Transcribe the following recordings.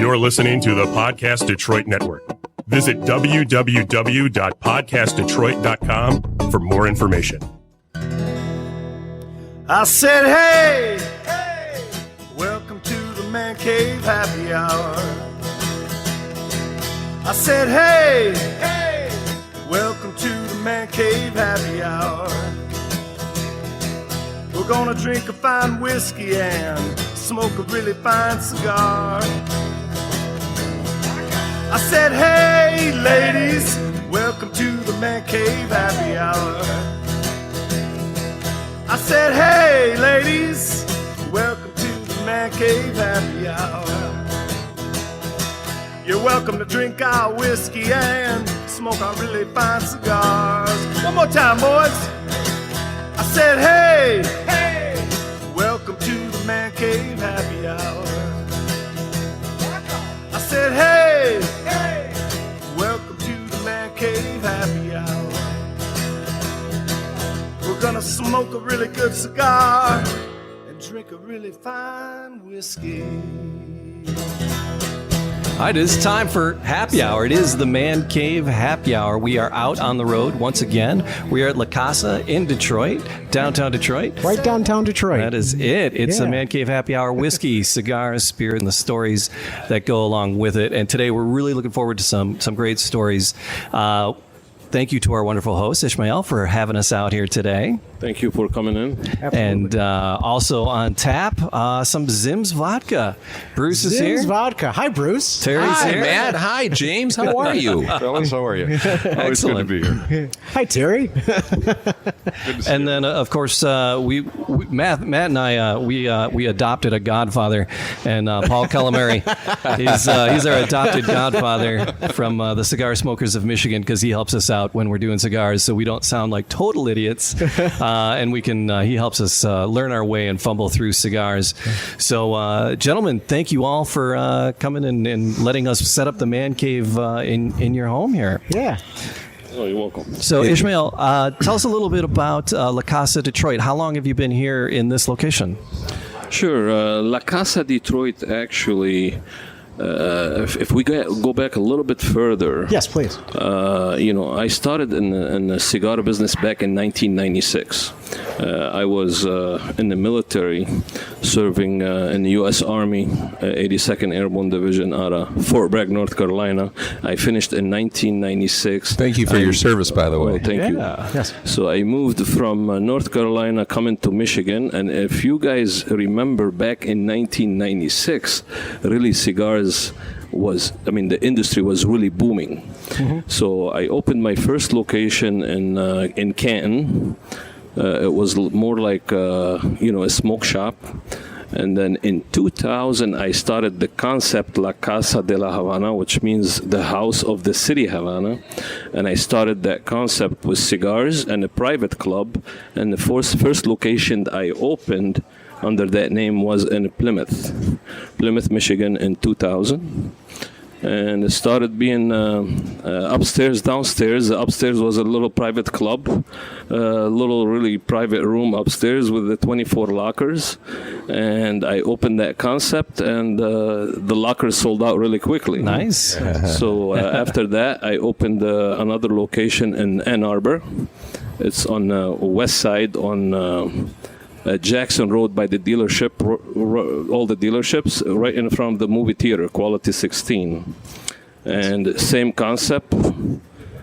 You're listening to the Podcast Detroit Network. Visit www.podcastdetroit.com for more information. I said, hey, welcome to the Man Cave Happy Hour. I said, hey, welcome to the Man Cave Happy Hour. We're gonna drink a fine whiskey and smoke a really fine cigar. I said, hey, ladies, welcome to the Man Cave Happy Hour. I said, hey, ladies, welcome to the Man Cave Happy Hour. You're welcome to drink our whiskey and smoke our really fine cigars. One more time, boys. I said, hey, welcome to the Man Cave Happy Hour. I said, hey, welcome to the Man Cave Happy Hour. We're gonna smoke a really good cigar and drink a really fine whiskey. All right, it's time for Happy Hour. It is the Man Cave Happy Hour. We are out on the road once again. We are at La Casa in Detroit, downtown Detroit. Right downtown Detroit. That is it. It's the Man Cave Happy Hour. Whiskey, cigars, spirit, and the stories that go along with it. And today we're really looking forward to some great stories. Thank you to our wonderful host, Ismail, for having us out here today. Thank you for coming in. Absolutely. And also on tap, some ZIMS Vodka. Bruce is here. ZIMS Vodka. Hi, Bruce. Terry's Hi, here. Matt. Hi, James. How are you? Fellas, how are you? Always good to be here. Hi, Terry. And then, of course, Matt and I, we adopted a godfather, and Paul Calamari, he's our adopted godfather from the Cigar Smokers of Michigan, because he helps us out when we're doing cigars, so we don't sound like total idiots, and we can. He helps us learn our way and fumble through cigars. So, gentlemen, thank you all for coming and letting us set up the Man Cave in your home here. Yeah. Oh, you're welcome. So, Ismail, tell us a little bit about La Casa Detroit. How long have you been here in this location? Sure. La Casa Detroit, actually, if we go back a little bit further. Yes, please. I started in the cigar business back in 1996. I was in the military, serving in the U.S. Army, 82nd Airborne Division out of Fort Bragg, North Carolina. I finished in 1996. Thank you for your service, by the way. Oh, thank you. Yes. So I moved from North Carolina coming to Michigan, and if you guys remember back in 1996, really cigars the industry was really booming. Mm-hmm. So I opened my first location in Canton. It was more like a smoke shop. And then in 2000, I started the concept La Casa de la Havana, which means the house of the city Havana. And I started that concept with cigars and a private club. And the first location I opened under that name was in Plymouth, Michigan in 2000. And it started being upstairs, downstairs. Upstairs was a little private club, a little really private room upstairs with the 24 lockers. And I opened that concept, and the lockers sold out really quickly. Nice. So after that, I opened another location in Ann Arbor. It's on the west side on Jackson Road by the dealership, all the dealerships, right in front of the movie theater, Quality 16. And same concept.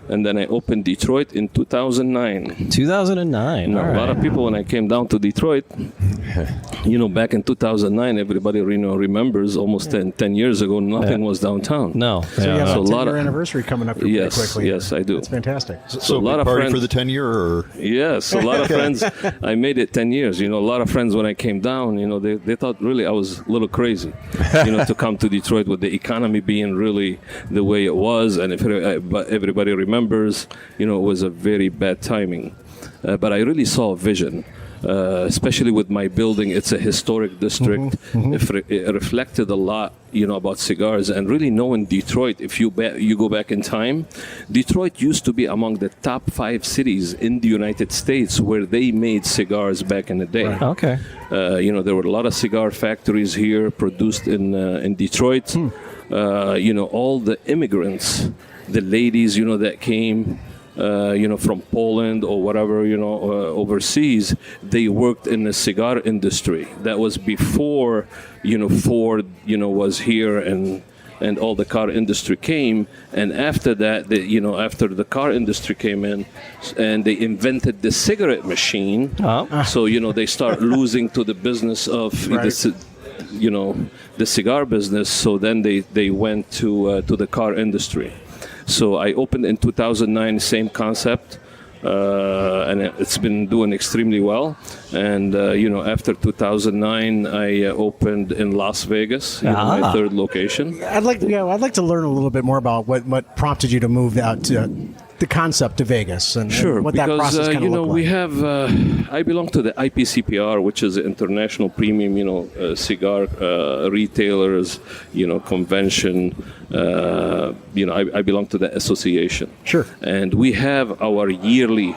And then I opened Detroit in 2009. 2009. A lot of people, when I came down to Detroit, back in 2009, everybody remembers almost 10 years ago, nothing was downtown. No. So you have a 10-year anniversary coming up here pretty quickly. Yes, I do. That's fantastic. So a lot of party friends for the 10-year? Or? Yes, a lot of friends. I made it 10 years. A lot of friends, when I came down, they thought really I was a little crazy, to come to Detroit with the economy being really the way it was. And but everybody remembers, it was a very bad timing. But I really saw a vision. Especially with my building, it's a historic district. It reflected a lot, about cigars, and really knowing Detroit. If you go back in time, Detroit used to be among the top 5 cities in the United States where they made cigars back in the day. Right. Okay. There were a lot of cigar factories here produced in Detroit. all the immigrants, the ladies, that came, from Poland or whatever, overseas, they worked in the cigar industry. That was before, Ford, was here and all the car industry came. And after that, after the car industry came in and they invented the cigarette machine, so, they start losing to the business of the cigar business. So then they went to the car industry. So I opened in 2009, same concept, and it's been doing extremely well. And after 2009, I opened in Las Vegas, my third location. I'd like to learn a little bit more about what prompted you to move out to the concept to Vegas and what that process kind of looked like. We have. I belong to the IPCPR, which is the International Premium, cigar retailers, convention. I belong to the association. Sure. And we have our yearly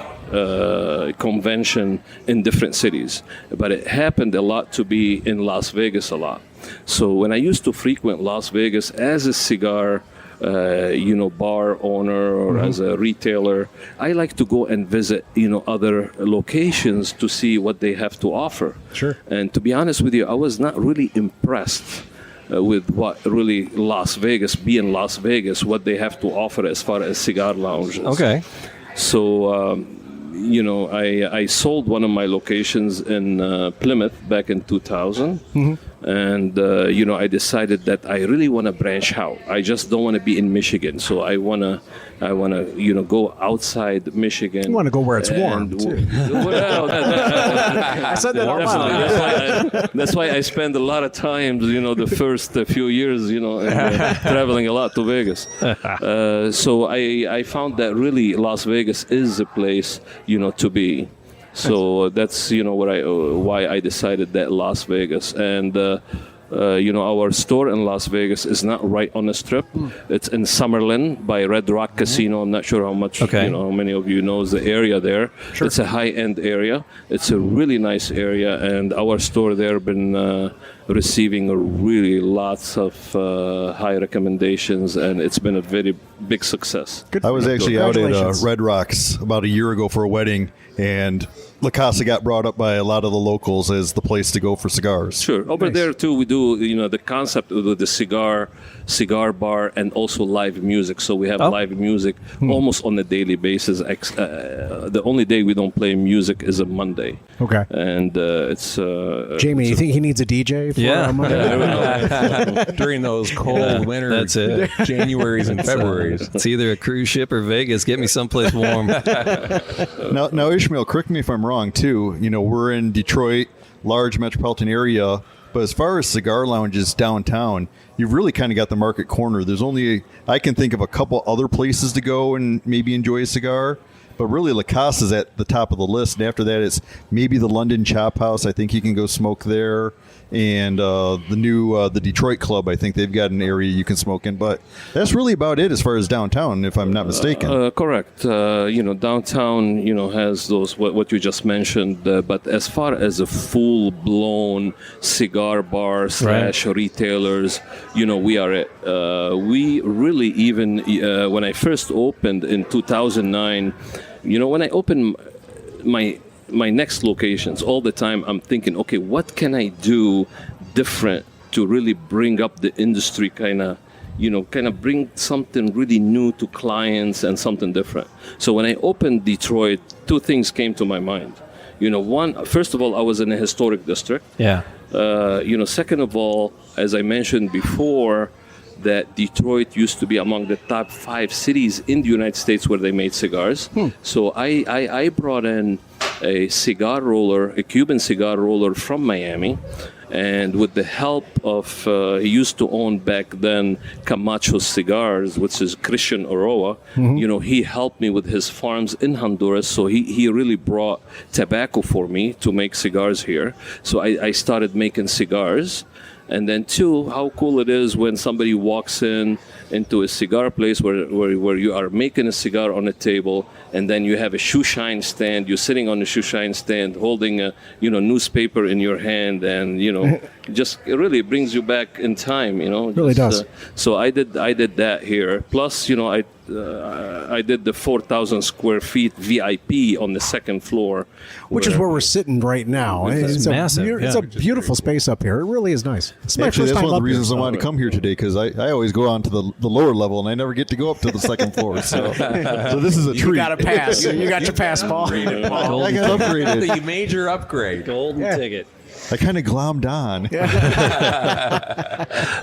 convention in different cities, but it happened a lot to be in Las Vegas a lot. So when I used to frequent Las Vegas as a cigar bar owner or as a retailer, I like to go and visit, other locations to see what they have to offer. Sure. And to be honest with you, I was not really impressed with what really Las Vegas, what they have to offer as far as cigar lounges. Okay. So, I sold one of my locations in Plymouth back in 2000. And, I decided that I really want to branch out. I just don't want to be in Michigan. So I want to, go outside Michigan. You want to go where it's warm, too. I said that out loud. That's why I spend a lot of time, the first few years, traveling a lot to Vegas. So I found that really Las Vegas is a place, to be. So that's why I decided that Las Vegas. And our store in Las Vegas is not right on the strip. It's in Summerlin by Red Rock Casino. I'm not sure how much how many of you knows the area there. Sure. It's a high-end area. It's a really nice area, and our store there been receiving really lots of high recommendations, and it's been a very big success. I was actually out at Red Rocks about a year ago for a wedding, and La Casa got brought up by a lot of the locals as the place to go for cigars. Sure. Over there, too, we do, the concept of the cigar bar and also live music. So we have live music almost on a daily basis. The only day we don't play music is a Monday. Okay. And it's... Jamie, you think he needs a DJ for a Monday? During those cold winter Januaries and Februaries. It's either a cruise ship or Vegas. Get me someplace warm. Now, Ishmael, correct me if I'm wrong, too. We're in Detroit, large metropolitan area, but as far as cigar lounges downtown, you've really kind of got the market corner. There's I can think of a couple other places to go and maybe enjoy a cigar, but really La Casa's at the top of the list. And after that, it's maybe the London Chop House. I think you can go smoke there. And the Detroit Club, I think they've got an area you can smoke in. But that's really about it as far as downtown, if I'm not mistaken. Correct. Downtown, has those, what you just mentioned. But as far as a full-blown cigar bar / retailers, we are it. We really even, when I first opened in 2009, when I opened my next locations, all the time I'm thinking, okay, what can I do different to really bring up the industry, kind of bring something really new to clients and something different. So when I opened Detroit, two things came to my mind. One, first of all, I was in a historic district. Yeah. Second of all, as I mentioned before, that Detroit used to be among the top 5 cities in the United States where they made cigars. So I brought in a Cuban cigar roller from Miami, and with the help of, he used to own back then Camacho Cigars, which is Christian Oroa. He helped me with his farms in Honduras, so he really brought tobacco for me to make cigars here. So I started making cigars. And then 2, how cool it is when somebody walks in into a cigar place where you are making a cigar on a table, and then you have a shoe shine stand. You're sitting on the shoe shine stand, holding a newspaper in your hand, and just it really brings you back in time. It really does. So I did that here. Plus, I did the 4,000 square feet VIP on the second floor, which is where we're sitting right now. It's massive. It's a beautiful space up here. It really is nice. It's my Actually, first that's time one of up the reasons here, I wanted to come here today, because I always go on to the lower level and I never get to go up to the second floor. So this is a treat. You got a pass. You got your pass, Paul. I got upgraded. The major upgrade. Golden ticket. I kind of glommed on.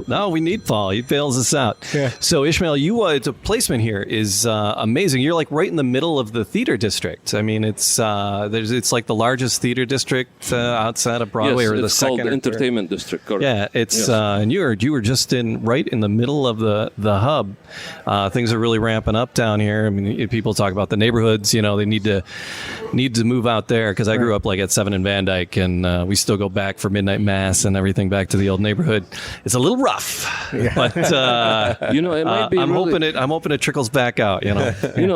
No, we need Paul. He bails us out. Yeah. So, Ismail, the placement here is amazing. You're like right in the middle of the theater district. I mean, it's like the largest theater district outside of Broadway, or the second. It's called Entertainment District. Correct. Yeah, it's and you were just right in the middle of the hub. Things are really ramping up down here. I mean, people talk about the neighborhoods. They need to move out there, because I grew up like at 7 and Van Dyke, and we still go back for midnight mass and everything back to the old neighborhood. It's a little rough, but it might be. I'm hoping it trickles back out. It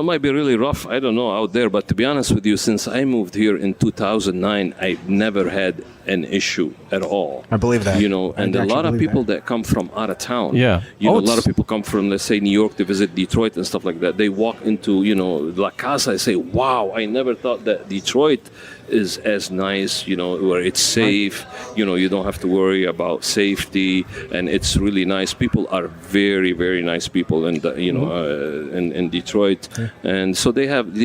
might be really rough. I don't know out there, but to be honest with you, since I moved here in 2009, I've never had an issue at all. I believe that. And a lot of people that come from out of town. Yeah. A lot of people come from, let's say, New York to visit Detroit and stuff like that. They walk into, La Casa and say, wow, I never thought that Detroit is as nice, where it's safe, you don't have to worry about safety, and it's really nice. People are very, very nice people, and in Detroit, and so they have,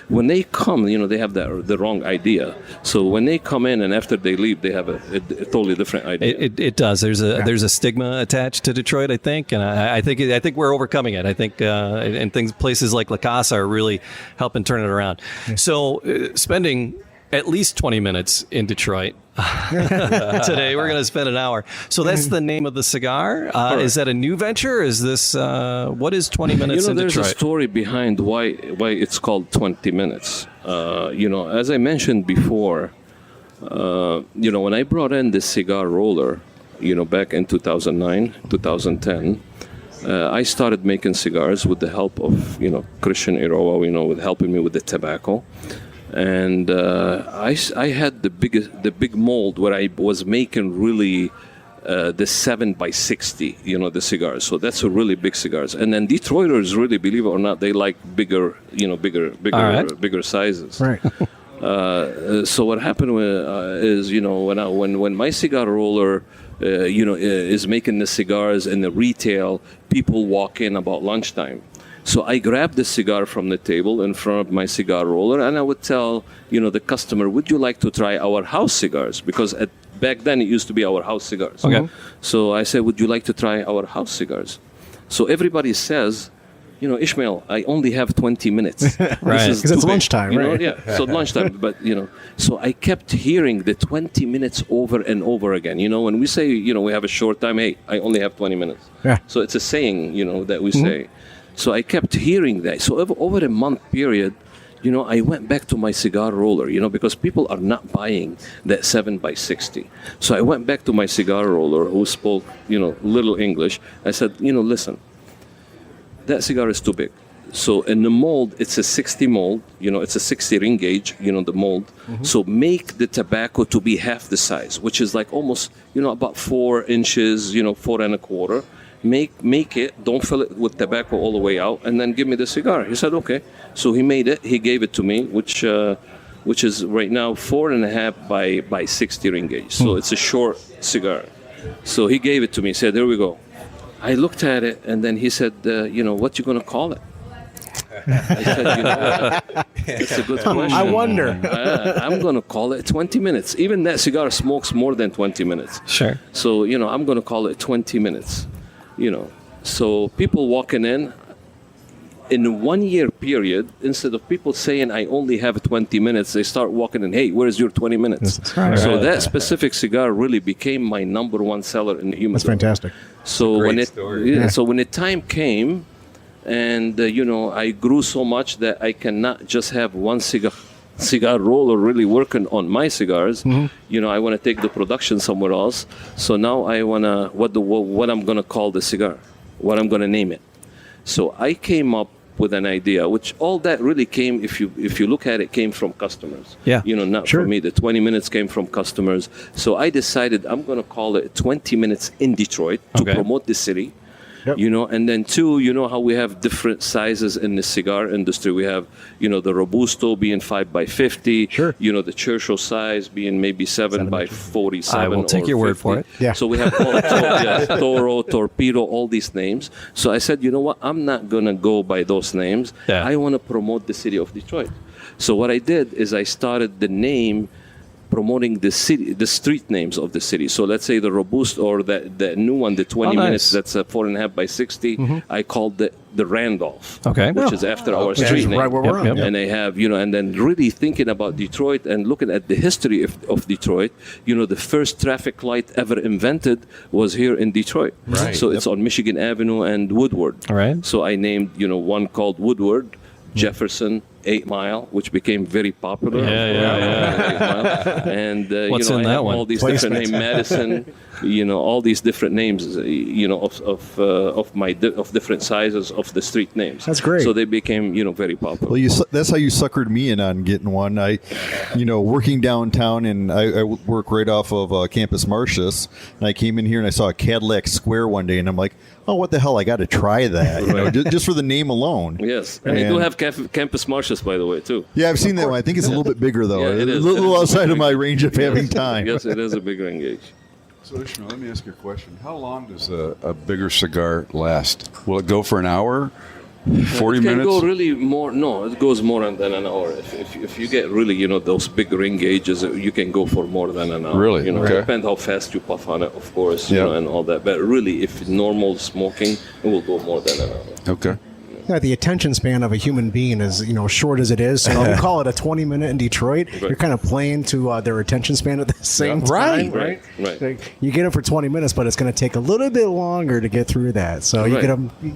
when they come, they have the wrong idea. So when they come in and after they leave, they have a totally different idea. It does. There's a stigma attached to Detroit, I think, and I think we're overcoming it. I think and places like La Casa are really helping turn it around. So. Spending at least 20 minutes in Detroit. Today we're going to spend an hour. So that's the name of the cigar. Is that a new venture? Is this what is 20 minutes in there's Detroit? There's a story behind why it's called 20 minutes. As I mentioned before, when I brought in the cigar roller, back in 2009, 2010. I started making cigars with the help of, Christian Iroa, with helping me with the tobacco. And I had the big mold where I was making really the 7x60, the cigars. So that's a really big cigars. And then Detroiters, really, believe it or not, they like bigger sizes. Right. So what happened is, when my cigar roller, is making the cigars in the retail, people walk in about lunchtime. So I grabbed the cigar from the table in front of my cigar roller, and I would tell, the customer, would you like to try our house cigars? Because back then it used to be our house cigars. Okay. So I said, would you like to try our house cigars? So everybody says, Ismail, I only have 20 minutes. Right. Because it's lunchtime, right? Yeah, so lunchtime. But, so I kept hearing the 20 minutes over and over again. When we say, we have a short time, hey, I only have 20 minutes. Yeah. So it's a saying, that we say. So I kept hearing that. So over a month period, I went back to my cigar roller, because people are not buying that 7x60. So I went back to my cigar roller, who spoke, little English. I said, listen, that cigar is too big. So in the mold, it's a 60 mold, it's a 60 ring gauge, the mold. Mm-hmm. So make the tobacco to be half the size, which is like almost, about 4 inches, 4 1/4. Make it, don't fill it with tobacco all the way out, and then give me the cigar. He said, okay. So he made it, he gave it to me, which is right now 4.5 by 60 ring gauge. So it's a short cigar. So he gave it to me, he said, there we go. I looked at it, and then he said, what you going to call it? I said, it's a good question. I wonder. I'm going to call it 20 minutes. Even that cigar smokes more than 20 minutes. Sure. So, I'm going to call it 20 minutes. So people walking in a 1 year period, instead of people saying, I only have 20 minutes, they start walking in, hey, where's your 20 minutes? Right. So that specific cigar really became my number one seller in the humidor. That's fantastic. So when the time came, and I grew so much that I cannot just have one cigar roller really working on my cigars. Mm-hmm. I want to take the production somewhere else. So now I want to what I'm going to call the cigar. what I'm going to name it. So I came up with an idea, which all that really came, if you look at it, came from customers. Yeah. Not from me. The 20 minutes came from customers. So I decided I'm going to call it 20 minutes in Detroit to promote the city. Yep. And then two, how we have different sizes in the cigar industry. We have, the Robusto being 5x50. Sure. The Churchill size being maybe 7x47. I will take your word for it. Yeah. So we have all, Toro, Torpedo, all these names. So I said, you know what? I'm not going to go by those names. Yeah. I want to promote the city of Detroit. So what I did is I started the name promoting the city, the street names of the city. So let's say the Robusto or the new one, the 20 minutes, that's a 4.5x60. Mm-hmm. I called the Randolph, which is after our street name. Right where we're at. And I have, and then really thinking about Detroit and looking at the history of Detroit, the first traffic light ever invented was here in Detroit. Right. So it's on Michigan Avenue and Woodward. All right. So I named, one called Woodward, Jefferson, 8 Mile, which became very popular. Yeah. And what's in that one? All these different names, Madison. All these different names. Of different sizes of the street names. That's great. So they became very popular. Well, that's how you suckered me in on getting one. I, working downtown, and I work right off of Campus Martius, and I came in here and I saw a Cadillac Square one day, and I'm like, oh, what the hell? I got to try that, just for the name alone. Yes, and they do have Campus Martius, by the way, too. Yeah, I've seen that one. I think it's a little bit bigger, though. Yeah, it is. A little outside of my range of having time. Yes, it is a bigger engage. So, Ishmael, let me ask you a question. How long does a bigger cigar last? Will it go for an hour? 40 minutes? It can go really more. No, it goes more than an hour. If you get really, those big ring gauges, you can go for more than an hour. Really? Okay. Depends how fast you puff on it, of course, and all that. But really, if normal smoking, it will go more than an hour. Okay. Yeah, the attention span of a human being is, short as it is. So we call it a 20-minute in Detroit. Right. You're kind of playing to their attention span at the same time. Right. You get them for 20 minutes, but it's going to take a little bit longer to get through that. So you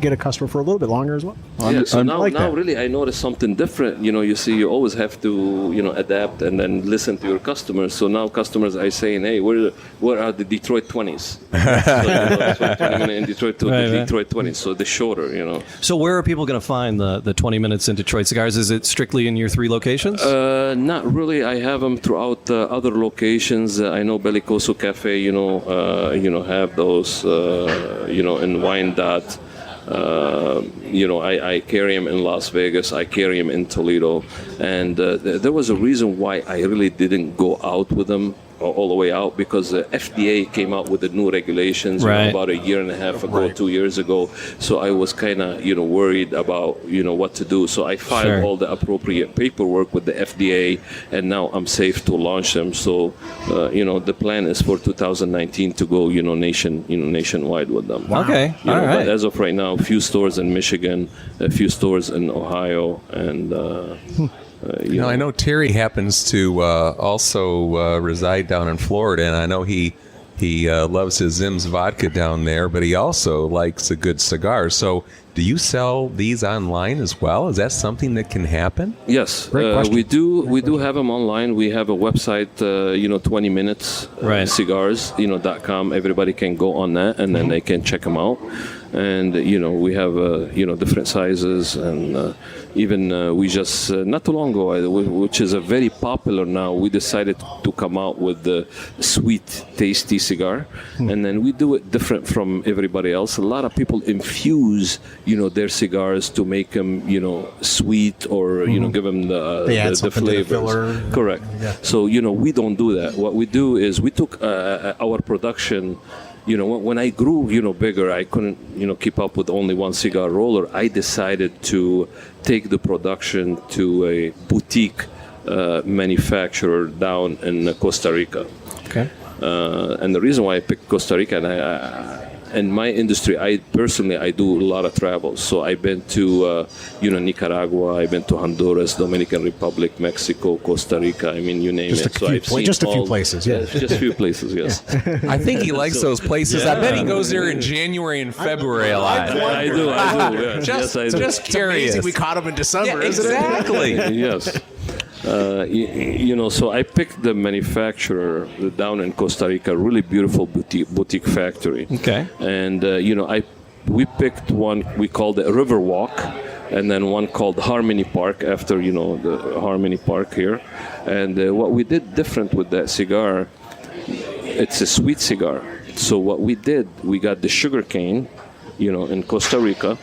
get a customer for a little bit longer as well. Yeah, so now really I noticed something different. You see, you always have to, adapt and then listen to your customers. So now customers are saying, hey, where are the Detroit 20s? So, 20 minutes in Detroit to the Detroit 20s. So the shorter, So where are people going to find the 20 minutes in Detroit Cigars? Is it strictly in your 3 locations? Not really. I have them throughout other locations. I know Bellicoso Cafe, have those, in Wine Dot. I carry them in Las Vegas. I carry them in Toledo. And there was a reason why I really didn't go out with them all the way out, because the FDA came out with the new regulations about a year and a half ago, 2 years ago. So I was kind of, worried about, what to do. So I filed all the appropriate paperwork with the FDA, and now I'm safe to launch them. So, the plan is for 2019 to go, nationwide with them. Wow. Okay, all right. But as of right now, a few stores in Michigan, a few stores in Ohio, and... I know Terry happens to also reside down in Florida, and I know he loves his ZIMS vodka down there, but he also likes a good cigar. So do you sell these online as well? Is that something that can happen? Yes, we do have them online. We have a website, 20 minutes cigars.com. Everybody can go on that, and then they can check them out. And we have different sizes, and even we just not too long ago, which is a very popular now, we decided to come out with the sweet, tasty cigar, and then we do it different from everybody else. A lot of people infuse their cigars to make them sweet, or give them the flavors. Correct. Yeah. So we don't do that. What we do is we took our production. When I grew, bigger, I couldn't, keep up with only one cigar roller. I decided to take the production to a boutique manufacturer down in Costa Rica. Okay. And the reason why I picked Costa Rica, and in my industry, I do a lot of travel. So I've been to, Nicaragua, I've been to Honduras, Dominican Republic, Mexico, Costa Rica. I mean, you name it. Just a few places, yeah. Just a few places, yes. I think he likes those places. Yeah. I bet he goes there in January and February a lot. I do. Yeah. Just curious. Amazing we caught him in December, isn't it? Exactly. Yes. So I picked the manufacturer down in Costa Rica, really beautiful boutique factory. Okay. And, I we picked one we called it Riverwalk, and then one called Harmony Park after the Harmony Park here. And what we did different with that cigar, it's a sweet cigar. So what we did, we got the sugar cane, in Costa Rica.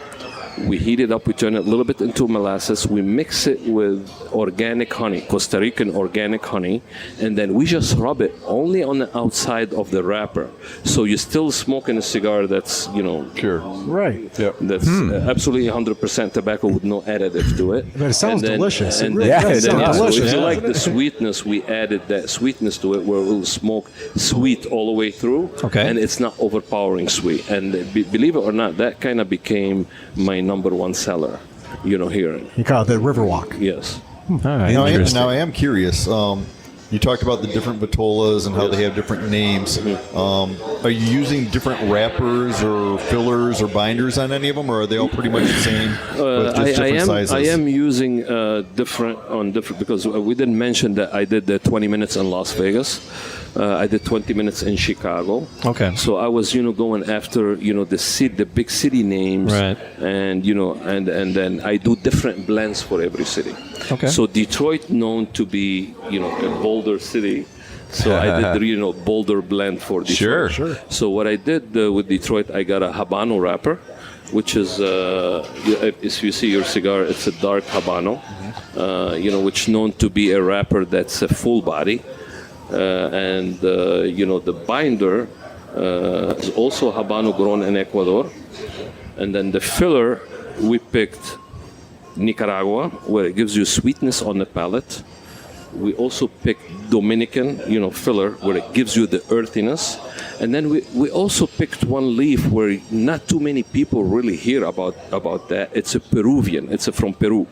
We heat it up, we turn it a little bit into molasses, we mix it with organic honey, Costa Rican organic honey, and then we just rub it only on the outside of the wrapper. So you're still smoking a cigar that's, Sure. Right. Yep. that's absolutely 100% tobacco with no additive to it. But it sounds delicious. It And really then, does then, sound yeah, so delicious. if you like the sweetness, we added that sweetness to it where it will smoke sweet all the way through. Okay. And it's not overpowering sweet. And believe it or not, that kind of became my number one seller, here. You call it the Riverwalk. Yes. All right. Now I am curious. You talked about the different vitolas and how they have different names. Are you using different wrappers or fillers or binders on any of them, or are they all pretty much the same with just different sizes? I am using different because we didn't mention that I did the 20 minutes in Las Vegas. I did 20 minutes in Chicago. Okay. So I was, going after, the big city names. Right. And, and then I do different blends for every city. Okay. So Detroit known to be, a bolder city. So I did the, bolder blend for Detroit. Sure. So what I did with Detroit, I got a Habano wrapper, which is, if you see your cigar, it's a dark Habano, which known to be a wrapper that's a full body. And the binder is also Habano grown in Ecuador. And then the filler, we picked Nicaragua, where it gives you sweetness on the palate. We also picked Dominican, filler, where it gives you the earthiness. And then we also picked one leaf where not too many people really hear about that. It's a Peruvian. It's from Peru.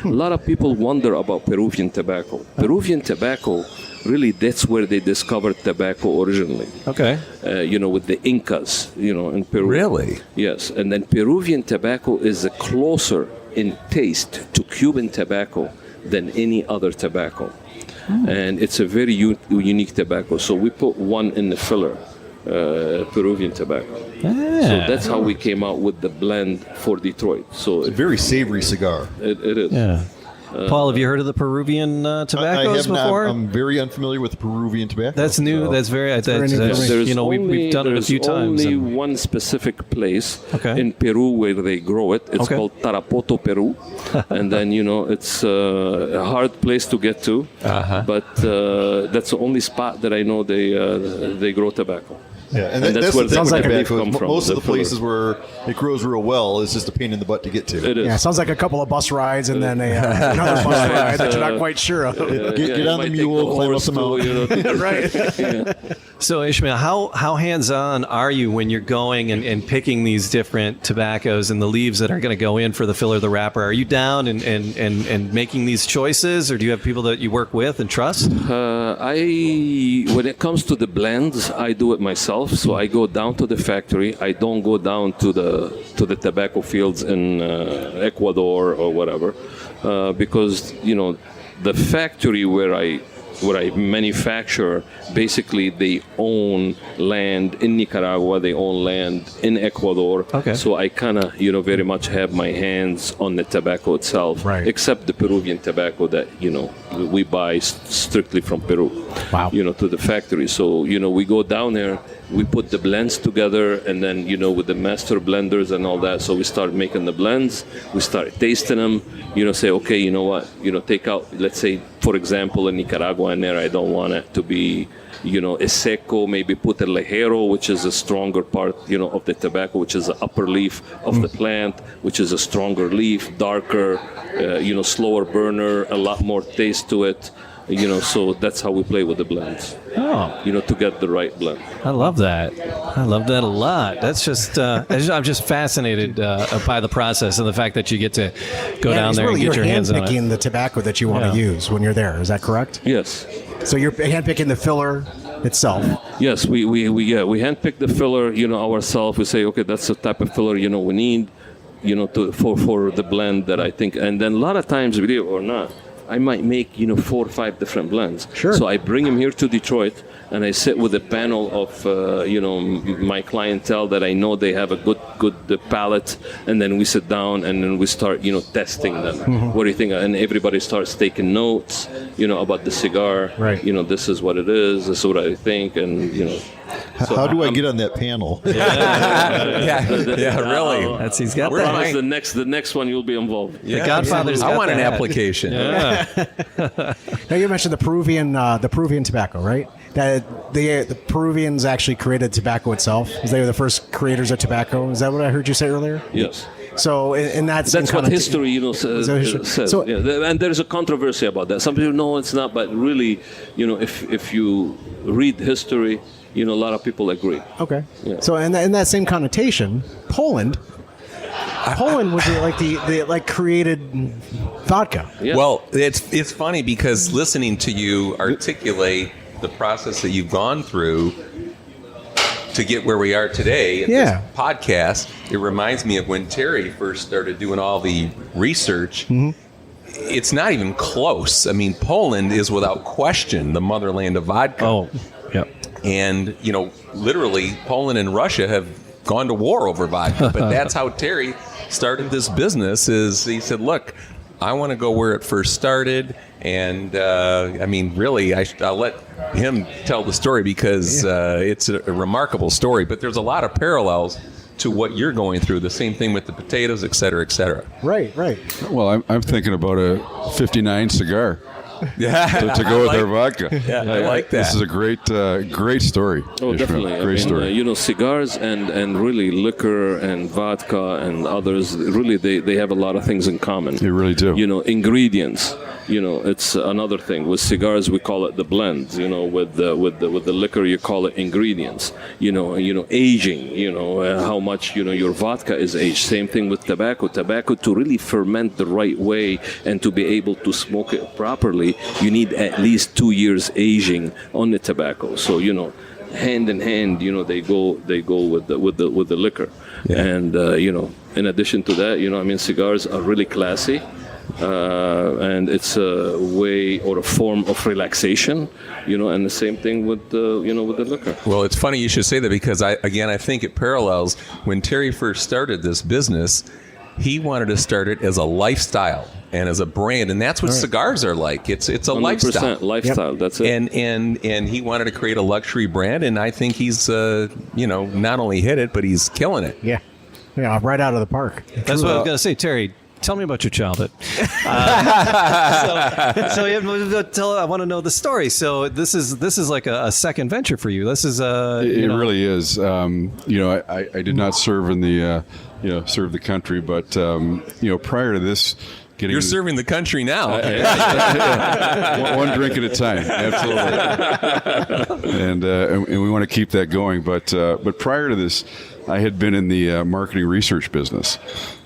A lot of people wonder about Peruvian tobacco. Peruvian tobacco, really, that's where they discovered tobacco originally. Okay. With the Incas, in Peru. Really? Yes. And then Peruvian tobacco is closer in taste to Cuban tobacco than any other tobacco. And it's a very unique tobacco. So we put one in the filler, Peruvian tobacco. So that's how we came out with the blend for Detroit. So It's a very savory cigar. it is. Yeah. Paul, have you heard of the Peruvian I tobaccos have not. before? I'm very unfamiliar with the Peruvian tobacco. That's new. so- That's very. That's, very new that's, information. we've done it a few times. There's only and- one specific place Okay. in Peru where they grow it. It's Okay. called Tarapoto, Peru. And then, it's a hard place to get to. But that's the only spot that I know they grow tobacco. Yeah, and, And that's that's where the the thing with tobacco tobacco. come from, Most of the the places filler. where it grows real well is just a pain in the butt to get to. It is. Yeah, sounds like a couple of bus rides and then another bus ride that you're not quite sure of. Get on the mule, climb up the mountain. Right. So Ishmael, how hands-on are you when you're going and picking these different tobaccos and the leaves that are going to go in for the filler, the wrapper? Are you down and making these choices, or do you have people that you work with and trust? When it comes to the blends, I do it myself. So I go down to the factory. I don't go down to the tobacco fields in Ecuador or whatever, because the factory where I manufacture, basically they own land in Nicaragua, they own land in Ecuador. Okay. So I kind of, very much have my hands on the tobacco itself, Right. except the Peruvian tobacco that, we buy strictly from Peru. Wow. To the factory. So, we go down there, we put the blends together, and then, with the master blenders and all that, so we start making the blends, we start tasting them, say, okay, you know what, take out, let's say, for example, in Nicaragua in there, I don't want it to be, a seco, maybe put a lejero, which is a stronger part, of the tobacco, which is the upper leaf of the plant, which is a stronger leaf, darker, slower burner, a lot more taste to it. So that's how we play with the blends. Oh, To get the right blend. I love that. I love that a lot. That's just, I'm just fascinated by the process and the fact that you get to go down there and get your hands on it. You're handpicking the tobacco that you want to use when you're there. Is that correct? Yes. So you're handpicking the filler itself. Yes, we handpick the filler, ourselves. We say, okay, that's the type of filler, we need, for the blend that I think. And then a lot of times, believe it or not, I might make 4 or 5 different blends. Sure. So I bring them here to Detroit, and I sit with a panel of my clientele that I know they have a good palate, and then we sit down and then we start testing them. What do you think? And everybody starts taking notes about the cigar. Right. This is what it is. This is what I think, and So How do I get on that panel? Yeah, really. That's he's got Where's that. my- the next one you'll be involved. The Godfather's I got want an that. application. Yeah. Now you mentioned the Peruvian tobacco, right? That the Peruvians actually created tobacco itself. They were the first creators of tobacco. Is that what I heard you say earlier? Yes. So, and that's what history, that history? says. So- Yeah. And there's a controversy about that. Some people know it's not, but really, if you read history, a lot of people agree. Okay. Yeah. So, in that same connotation, Poland was the created vodka. Yeah. Well, it's funny because listening to you articulate the process that you've gone through to get where we are today at Yeah. this podcast, it reminds me of when Terry first started doing all the research. It's not even close. I mean, Poland is without question the motherland of vodka. Oh, yeah. And, literally, Poland and Russia have gone to war over vodka. But that's how Terry started this business, is he said, look, I want to go where it first started. And, really, I'll let him tell the story because it's a remarkable story. But there's a lot of parallels to what you're going through. The same thing with the potatoes, et cetera, et cetera. Right. Well, I'm thinking about a 59 cigar Yeah, to go with our vodka. Yeah, I like that. This is a great story. Oh, Ishmael. definitely. Great story. Cigars and really liquor and vodka and others, really, they have a lot of things in common. They really do. Ingredients. It's another thing. With cigars, we call it the blends. With the liquor, you call it ingredients. Aging. How much your vodka is aged. Same thing with tobacco. Tobacco, to really ferment the right way and to be able to smoke it properly, you need at least 2 years aging on the tobacco. So hand in hand, they go with the liquor. Yeah. And in addition to that, cigars are really classy. And it's a way or a form of relaxation, and the same thing with the liquor. Well, it's funny you should say that because I think it parallels when Terry first started this business. He wanted to start it as a lifestyle and as a brand, and that's what cigars are like. It's a 100% lifestyle. Yep. That's it. And he wanted to create a luxury brand, and I think he's not only hit it, but he's killing it. Yeah. Right out of the park. That's what I was going to say, Terry. Tell me about your childhood. I want to know the story. So this is like a second venture for you. This is It really is. I did not serve in the serve the country, but prior to this, You're serving the country now. one drink at a time, absolutely, and we want to keep that going. But prior to this, I had been in the marketing research business.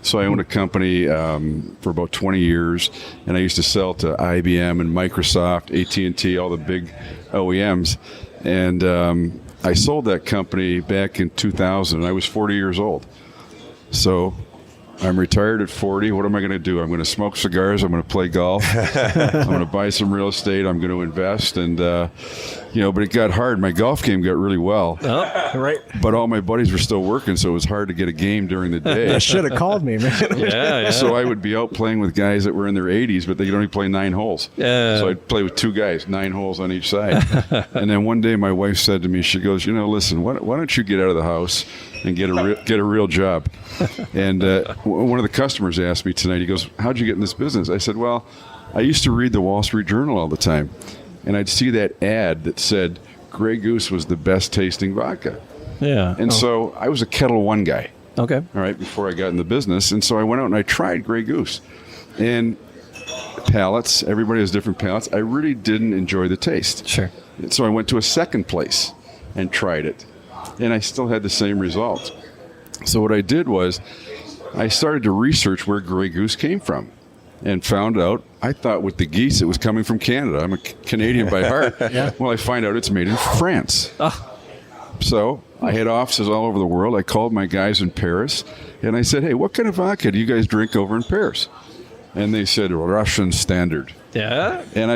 So I owned a company for about 20 years, and I used to sell to IBM and Microsoft, AT&T, all the big OEMs. And I sold that company back in 2000, and I was 40 years old. So I'm retired at 40. What am I going to do? I'm going to smoke cigars. I'm going to play golf. I'm going to buy some real estate. I'm going to invest. And, but it got hard. My golf game got really well. Oh, right. But all my buddies were still working, so it was hard to get a game during the day. You should have called me, man. yeah. So I would be out playing with guys that were in their 80s, but they could only play 9 holes. Yeah. So I'd play with 2 guys, 9 holes on each side. And then one day my wife said to me, she goes, listen, why don't you get out of the house and get a real job? And one of the customers asked me tonight, he goes, how'd you get in this business? I said, well, I used to read the Wall Street Journal all the time. And I'd see that ad that said Grey Goose was the best tasting vodka. Yeah. And so I was a Kettle One guy. Okay. All right, before I got in the business. And so I went out and I tried Grey Goose. And palates, everybody has different palates. I really didn't enjoy the taste. Sure. And so I went to a second place and tried it. And I still had the same result. So what I did was I started to research where Grey Goose came from and found out, I thought with the geese it was coming from Canada. I'm a Canadian by heart. Yeah. Well, I find out it's made in France. So I had offices all over the world. I called my guys in Paris, and I said, hey, what kind of vodka do you guys drink over in Paris? And they said, Russian standard. Yeah. And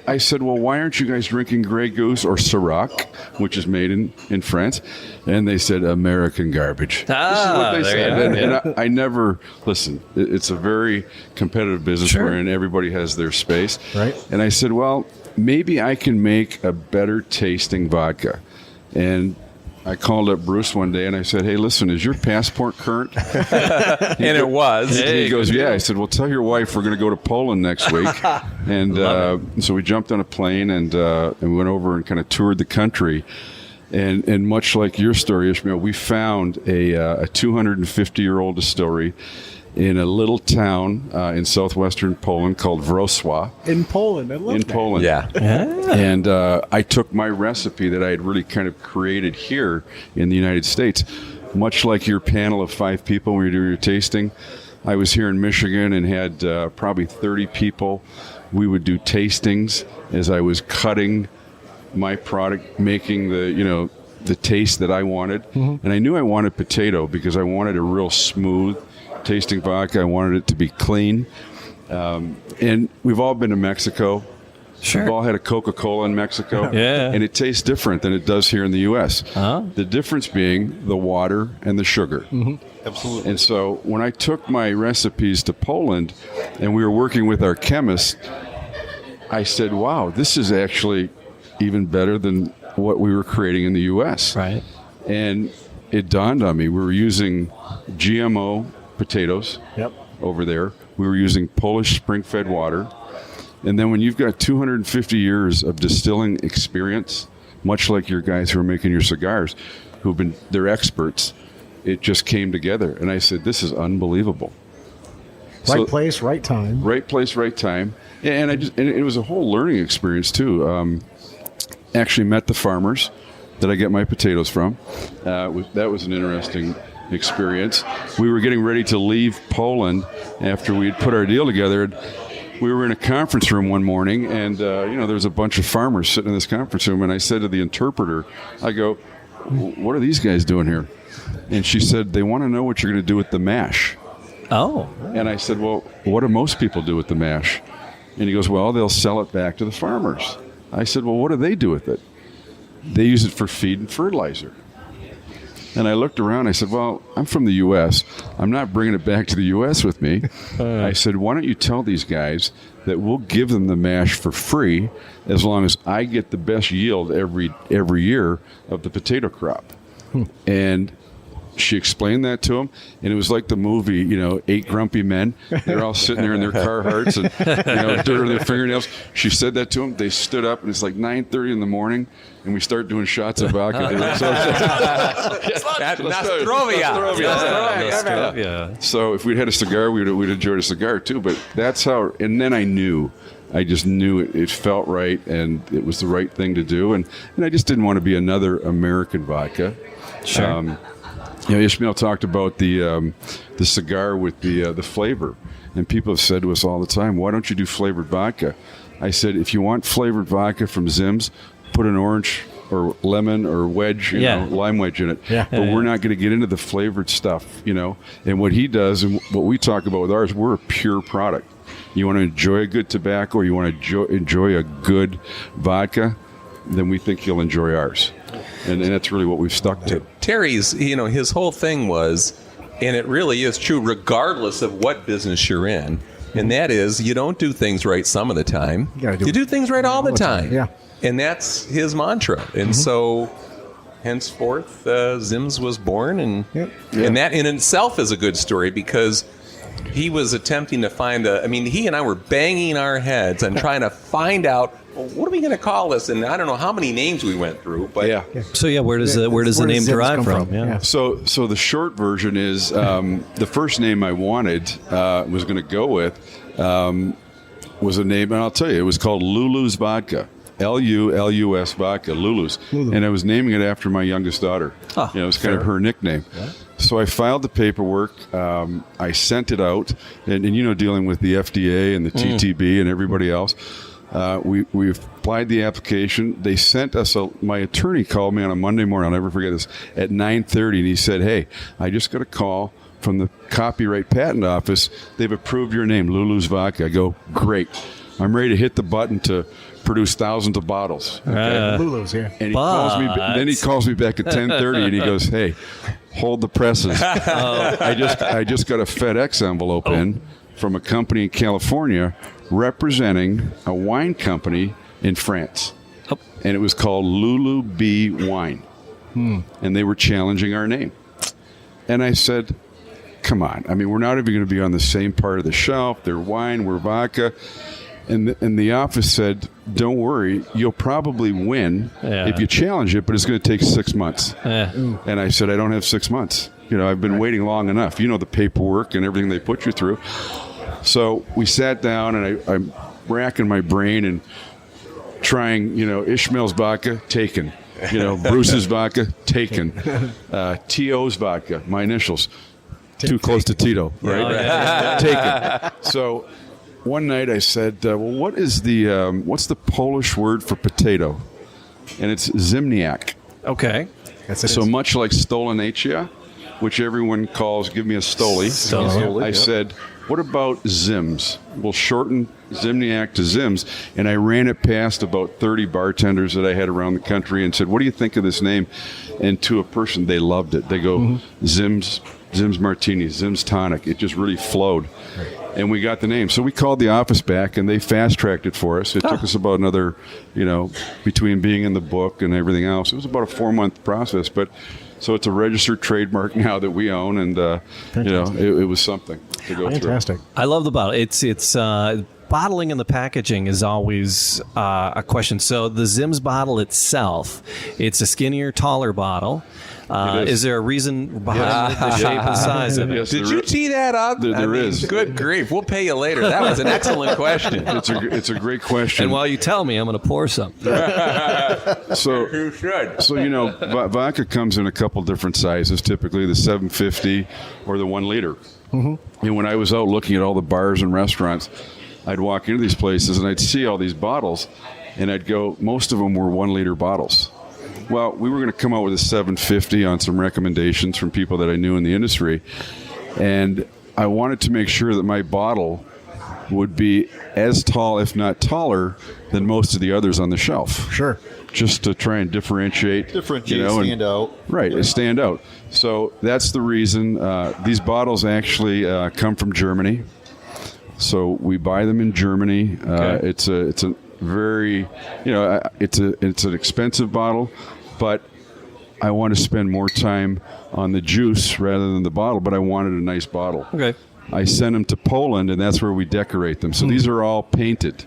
I said, well, why aren't you guys drinking Grey Goose or Ciroc, which is made in France? And they said, American garbage. This is what they said. And I never, listen, it's a very competitive business wherein everybody has their space. Right. And I said, well, maybe I can make a better tasting vodka. And I called up Bruce one day and I said, hey, listen, is your passport current? And it was. He goes, yeah. I said, well, tell your wife we're going to go to Poland next week. And so we jumped on a plane and we went over and kind of toured the country. And much like your story, Ishmael, we found a 250-year-old distillery in a little town in southwestern Poland called Wrocław. In Poland, I love in that. Poland. Yeah. And I took my recipe that I had really kind of created here in the United States, much like your panel of 5 people when you do your tasting. I was here in Michigan and had probably 30 people. We would do tastings as I was cutting my product, making the taste that I wanted. Mm-hmm. And I knew I wanted potato because I wanted a real smooth tasting vodka. I wanted it to be clean. And we've all been to Mexico. Sure. We've all had a Coca-Cola in Mexico. Yeah. And it tastes different than it does here in the U.S. Uh-huh. The difference being the water and the sugar. Mm-hmm. Absolutely. And so when I took my recipes to Poland and we were working with our chemist, I said, wow, this is actually even better than what we were creating in the U.S. Right. And it dawned on me, we were using GMO potatoes over there. We were using Polish spring-fed water. And then when you've got 250 years of distilling experience, much like your guys who are making your cigars, they're experts, it just came together. And I said, this is unbelievable. Right place, right time. Right place, right time. And it was a whole learning experience too. Actually met the farmers that I get my potatoes from. That was an interesting experience. We were getting ready to leave Poland after we had put our deal together. We were in a conference room one morning, and there was a bunch of farmers sitting in this conference room, and I said to the interpreter, I go, what are these guys doing here? And she said, they want to know what you're going to do with the mash. Oh. And I said, well, what do most people do with the mash? And he goes, well, they'll sell it back to the farmers. I said, well, what do they do with it? They use it for feed and fertilizer. And I looked around. I said, well, I'm from the U.S. I'm not bringing it back to the U.S. with me. I said, why don't you tell these guys that we'll give them the mash for free as long as I get the best yield every year of the potato crop. And she explained that to him, and it was like the movie, 8 Grumpy Men. They're all sitting there in their Carhartts and dirt on their fingernails. She said that to them. They stood up, and it's like 9:30 in the morning, and we start doing shots of vodka. So if we'd had a cigar, we'd enjoyed a cigar too. But that's how. And then I just knew it felt right, and it was the right thing to do. And I just didn't want to be another American vodka. Sure. Ishmael talked about the cigar with the flavor, and people have said to us all the time, "Why don't you do flavored vodka?" I said, "If you want flavored vodka from ZIMS, put an orange or lemon or wedge, lime wedge in it. Yeah. But we're not going to get into the flavored stuff, And what he does, and what we talk about with ours, we're a pure product. You want to enjoy a good tobacco, or you want to enjoy a good vodka, then we think you'll enjoy ours." And that's really what we've stuck to. Terry's, his whole thing was, and it really is true regardless of what business you're in, and that is you don't do things right some of the time. You do things right all the time. Yeah. And that's his mantra. And so henceforth, ZIMS was born, and that in itself is a good story because he was attempting to find he and I were banging our heads and trying to find out, what are we going to call this? And I don't know how many names we went through, but So where does the name derive from? Yeah. So the short version is the first name I wanted was going to go with was a name, and I'll tell you, it was called Lulu's Vodka. Lulus Vodka, Lulu's. And I was naming it after my youngest daughter. It was kind of her nickname. Yeah. So I filed the paperwork. I sent it out, and dealing with the FDA and the TTB and everybody else. We applied the application. They sent us my attorney called me on a Monday morning. I'll never forget this, at 9:30, and he said, "Hey, I just got a call from the Copyright Patent Office. They've approved your name, Lulu's Vodka." I go, "Great." I'm ready to hit the button to produce thousands of bottles. Lulu's, yeah. And then he calls me back at 10:30 and he goes, "Hey, hold the presses. I just got a FedEx envelope in from a company in California representing a wine company in France. And it was called Lulu Bee Wine. And they were challenging our name. And I said, come on. I mean, we're not even going to be on the same part of the shelf. They're wine, we're vodka." And the office said, "Don't worry, you'll probably win if you challenge it, but it's going to take 6 months." And I said, "I don't have 6 months. I've been waiting long enough. The paperwork and everything they put you through." So we sat down, and I'm racking my brain and trying, Ishmael's vodka, taken. Bruce's vodka, taken. T.O.'s vodka, my initials. Too close to Tito, right? Taken. So one night I said, well, what's the Polish word for potato? And it's Zimniak. Okay. So much like Stolenicia, which everyone calls, give me a Stoli. I said, what about ZIMS? We'll shorten Zimniak to ZIMS. And I ran it past about 30 bartenders that I had around the country and said, what do you think of this name? And to a person, they loved it. They go, ZIMS Martini, ZIMS Tonic. It just really flowed. Right. And we got the name. So we called the office back, and they fast-tracked it for us. It took us about another, between being in the book and everything else, it was about a 4-month process. But so it's a registered trademark now that we own, and, it was something to go Fantastic. through. I love the bottle. It's bottling and the packaging is always a question. So the ZIMS bottle itself, it's a skinnier, taller bottle. Is there a reason behind the shape and size of it? Yes, Did you tee that up? There is. Good grief. We'll pay you later. That was an excellent question. It's a great question. And while you tell me, I'm going to pour some. So You should. So, vodka comes in a couple different sizes, typically the 750 or the 1 liter. Mm-hmm. And when I was out looking at all the bars and restaurants, I'd walk into these places and I'd see all these bottles, and I'd go, most of them were 1 liter bottles. Well, we were going to come out with a 750 on some recommendations from people that I knew in the industry, and I wanted to make sure that my bottle would be as tall, if not taller, than most of the others on the shelf. Sure. Just to try and differentiate. Stand out. Right, stand out. So that's the reason. These bottles actually come from Germany. So we buy them in Germany. Okay. It's a very, it's an expensive bottle, but I want to spend more time on the juice rather than the bottle, but I wanted a nice bottle. Okay. I sent them to Poland, and that's where we decorate them. So these are all painted.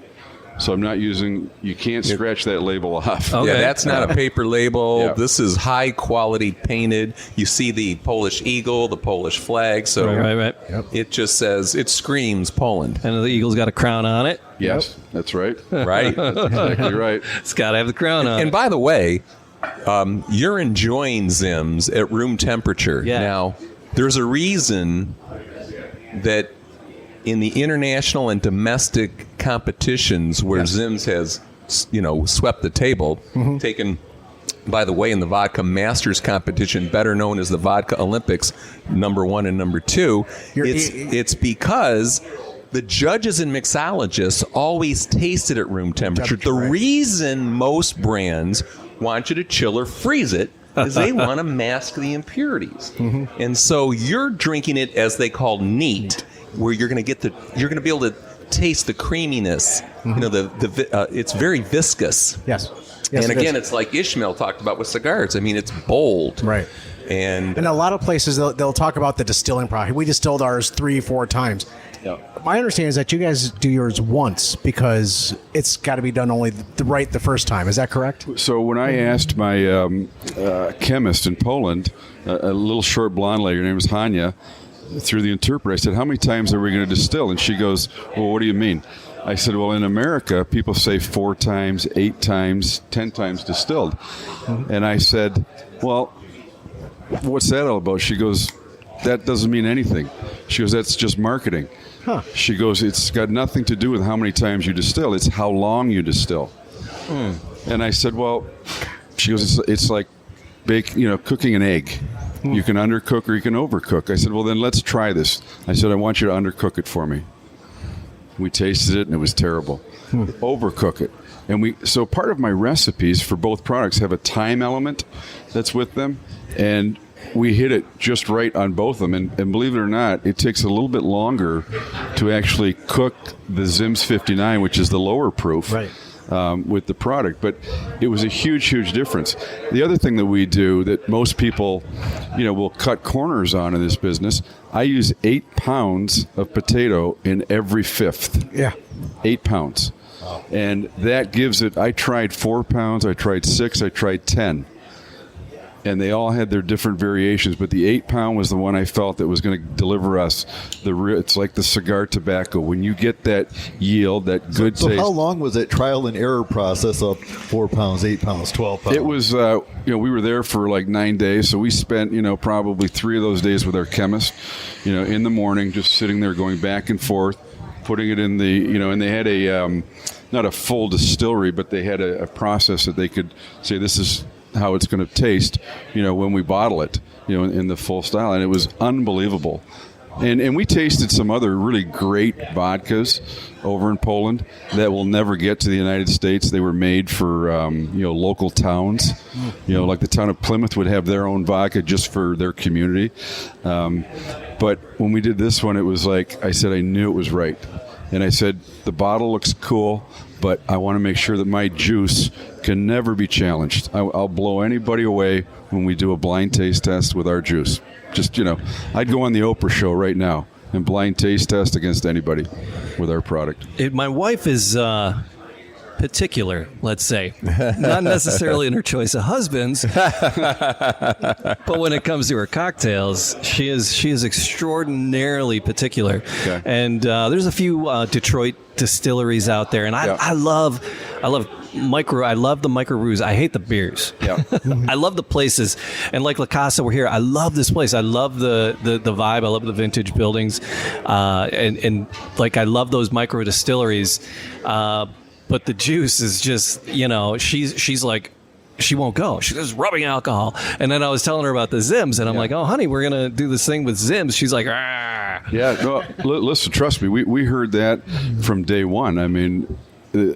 So I'm not using, you can't scratch that label off. Okay. Yeah, that's not a paper label. Yeah. This is high quality painted. You see the Polish eagle, the Polish flag. So Right. Yep. it just says, it screams Poland. And the eagle's got a crown on it. Yes, that's right. Right? That's exactly right. It's got to have the crown on And it. by the way, you're enjoying ZIMS at room temperature. Yeah. Now, there's a reason that in the international and domestic competitions where ZIMS has, swept the table, taken, by the way, in the Vodka Masters competition, better known as the Vodka Olympics, number 1 and number 2, it's because the judges and mixologists always taste it at room temperature. The reason most brands want you to chill or freeze it is they want to mask the impurities. And so you're drinking it as they call neat, where you're going to be able to taste the creaminess. It's very viscous. Yes. And again, it's like Ishmael talked about with cigars. I mean, it's bold. Right. And in a lot of places, they'll talk about the distilling process. We distilled ours 3-4 times. Yeah. My understanding is that you guys do yours once because it's got to be done only the first time. Is that correct? So when I asked my chemist in Poland, a little short blonde lady, her name was Hania, through the interpreter, I said, how many times are we going to distill? And she goes, well, what do you mean? I said, well, in America, people say 4 times, 8 times, 10 times distilled. And I said, well, what's that all about? She goes, that doesn't mean anything. She goes, that's just marketing. She goes, it's got nothing to do with how many times you distill. It's how long you distill. And I said, well, she goes, it's like cooking an egg. You can undercook or you can overcook. I said, well, then let's try this. I said, I want you to undercook it for me. We tasted it, and it was terrible. overcook it. And so part of my recipes for both products have a time element that's with them, and we hit it just right on both of them. And believe it or not, it takes a little bit longer to actually cook the ZIMS 59, which is the lower proof, Right. with the product. But it was a huge, huge difference. The other thing that we do that most people, will cut corners on in this business, I use 8 pounds of potato in every fifth. Yeah. 8 pounds. And that gives it, I tried 4 pounds, I tried 6, I tried 10. And they all had their different variations, but the 8 pound was the one I felt that was going to deliver us it's like the cigar tobacco. When you get that yield, that good taste. So how long was that trial and error process of 4 pounds, 8 pounds, 12 pounds? It was, we were there for like 9 days, so we spent, probably 3 of those days with our chemist, in the morning, just sitting there going back and forth, putting it in the, and they had a, not a full distillery, but they had a process that they could say, this is how it's going to taste, when we bottle it, in the full style. And it was unbelievable. And we tasted some other really great vodkas over in Poland that will never get to the United States. They were made for, local towns. Like the town of Plymouth would have their own vodka just for their community. But when we did this one, it was like, I said, I knew it was right. And I said, the bottle looks cool, but I want to make sure that my juice can never be challenged. I'll blow anybody away when we do a blind taste test with our juice. Just, I'd go on the Oprah show right now and blind taste test against anybody with our product. My wife is particular, let's say. Not necessarily in her choice of husbands, but when it comes to her cocktails, she is extraordinarily particular. Okay. And there's a few Detroit distilleries out there, and I love micro. I love the micro brews. I hate the beers. Yeah. I love the places, and like La Casa, we're here. I love this place. I love the vibe. I love the vintage buildings, and like I love those micro distilleries. But the juice is just, she's like, she won't go. She's just rubbing alcohol. And then I was telling her about the ZIMS, and I'm like, oh, honey, we're going to do this thing with ZIMS. She's like, ah. Yeah, no, listen, trust me, we heard that from day one. I mean,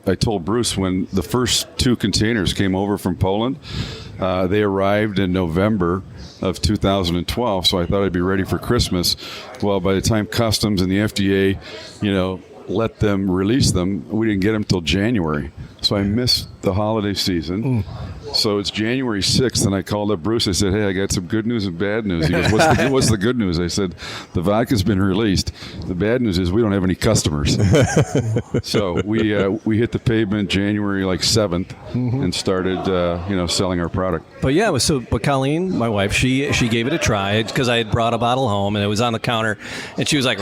I told Bruce when the first 2 containers came over from Poland, they arrived in November of 2012, so I thought I'd be ready for Christmas. Well, by the time Customs and the FDA, let them release them, we didn't get them till January. So I missed the holiday season. So it's January 6th, and I called up Bruce. I said, hey, I got some good news and bad news. He goes, what's the good news? I said, the vodka's been released. The bad news is we don't have any customers. So we hit the pavement January 7th and started selling our product. But Colleen, my wife, she gave it a try because I had brought a bottle home and it was on the counter, and she was like,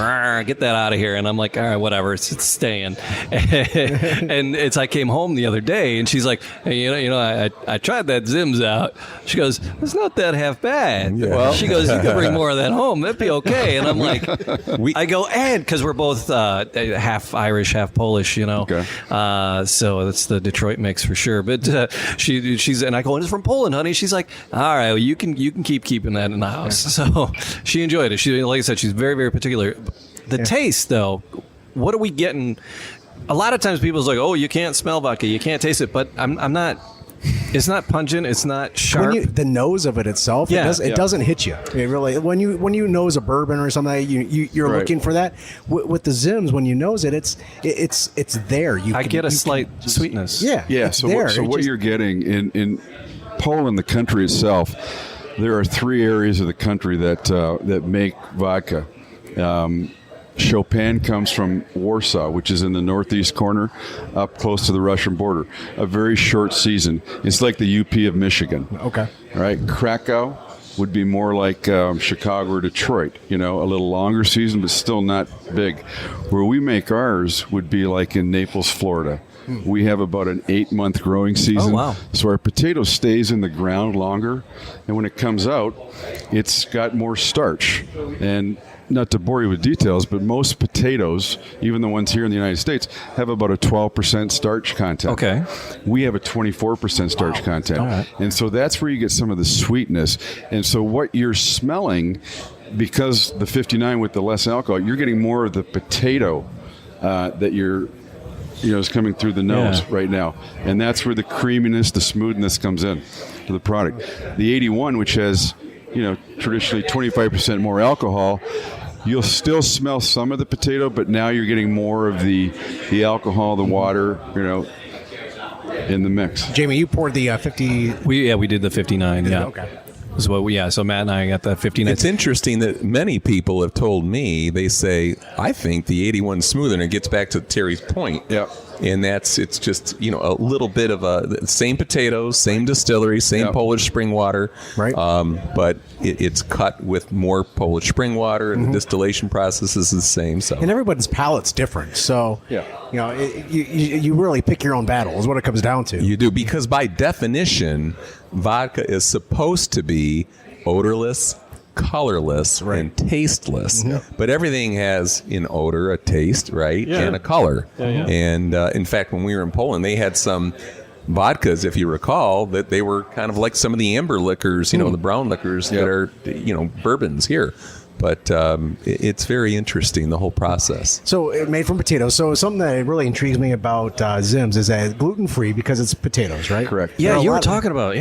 get that out of here. And I'm like, all right, whatever, it's staying. And I came home the other day, and she's like, hey, I tried that ZIMS out. She goes, it's not that half bad. Yeah. Well, she goes, you can bring more of that home. That'd be okay. And I'm like, because we're both half Irish, half Polish, Okay. So that's the Detroit mix for sure. But she's, and I go, it's from Poland, honey. She's like, all right, well, you can keep keeping that in the house. So she enjoyed it. She, like I said, she's very, very particular. The taste, though, what are we getting? A lot of times people's like, oh, you can't smell vodka, you can't taste it. But I'm not. It's not pungent. It's not sharp. The nose of it itself, it doesn't hit you. It really, when you nose a bourbon or something, you're right. Looking for that. With the ZIMS, when you nose it, it's there. I get a slight sweetness. Yeah. So what you're getting in Poland, the country itself, there are 3 areas of the country that make vodka. Chopin comes from Warsaw, which is in the northeast corner, up close to the Russian border. A very short season. It's like the UP of Michigan. Okay. All right. Krakow would be more like Chicago or Detroit. A little longer season, but still not big. Where we make ours would be like in Naples, Florida. We have about an 8-month growing season. Oh, wow. So our potato stays in the ground longer, and when it comes out, it's got more starch. And not to bore you with details, but most potatoes, even the ones here in the United States, have about a 12% starch content. Okay. We have a 24% starch content. All right. And so that's where you get some of the sweetness. And so what you're smelling, because the 59 with the less alcohol, you're getting more of the potato that you're is coming through the nose right now, and that's where the creaminess, the smoothness comes in to the product. The 81, which has traditionally 25% more alcohol, you'll still smell some of the potato, but now you're getting more of the alcohol, the water, in the mix. Jamie, you poured the 50. We did the 59. Yeah. Okay. So Matt and I got the 59. It's interesting that many people have told me, they say, I think the 81 is smoother, and it gets back to Terry's point. Yeah. And it's just, a little bit of the same potatoes, same distillery, same Polish spring water. Right. But it's cut with more Polish spring water, and the distillation process is the same. So. And everybody's palate's different. So, you really pick your own battle is what it comes down to. You do, because by definition, vodka is supposed to be odorless, colorless, and tasteless. But everything has an odor, a taste, right, and a color. And in fact, when we were in Poland, they had some vodkas, if you recall, that they were kind of like some of the amber liquors, the brown liquors that are, bourbons here. But it's very interesting, the whole process. So made from potatoes. So something that really intrigues me about ZIMS is that gluten-free because it's potatoes, right? Correct. Yeah, you were talking about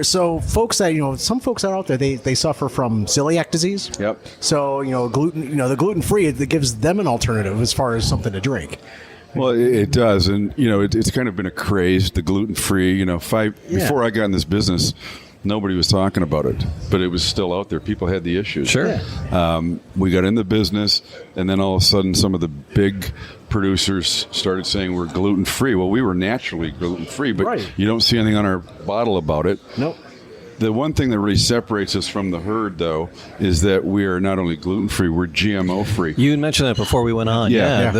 So folks that some folks that are out there they suffer from celiac disease. Yep. So gluten, the gluten-free, it gives them an alternative as far as something to drink. Well, it does, and it's kind of been a craze, the gluten-free. Before I got in this business, nobody was talking about it, but it was still out there. People had the issues. Sure. We got in the business, and then all of a sudden, some of the big producers started saying we're gluten-free. Well, we were naturally gluten-free, but you don't see anything on our bottle about it. Nope. The one thing that really separates us from the herd, though, is that we are not only gluten-free, we're GMO-free. You mentioned that before we went on.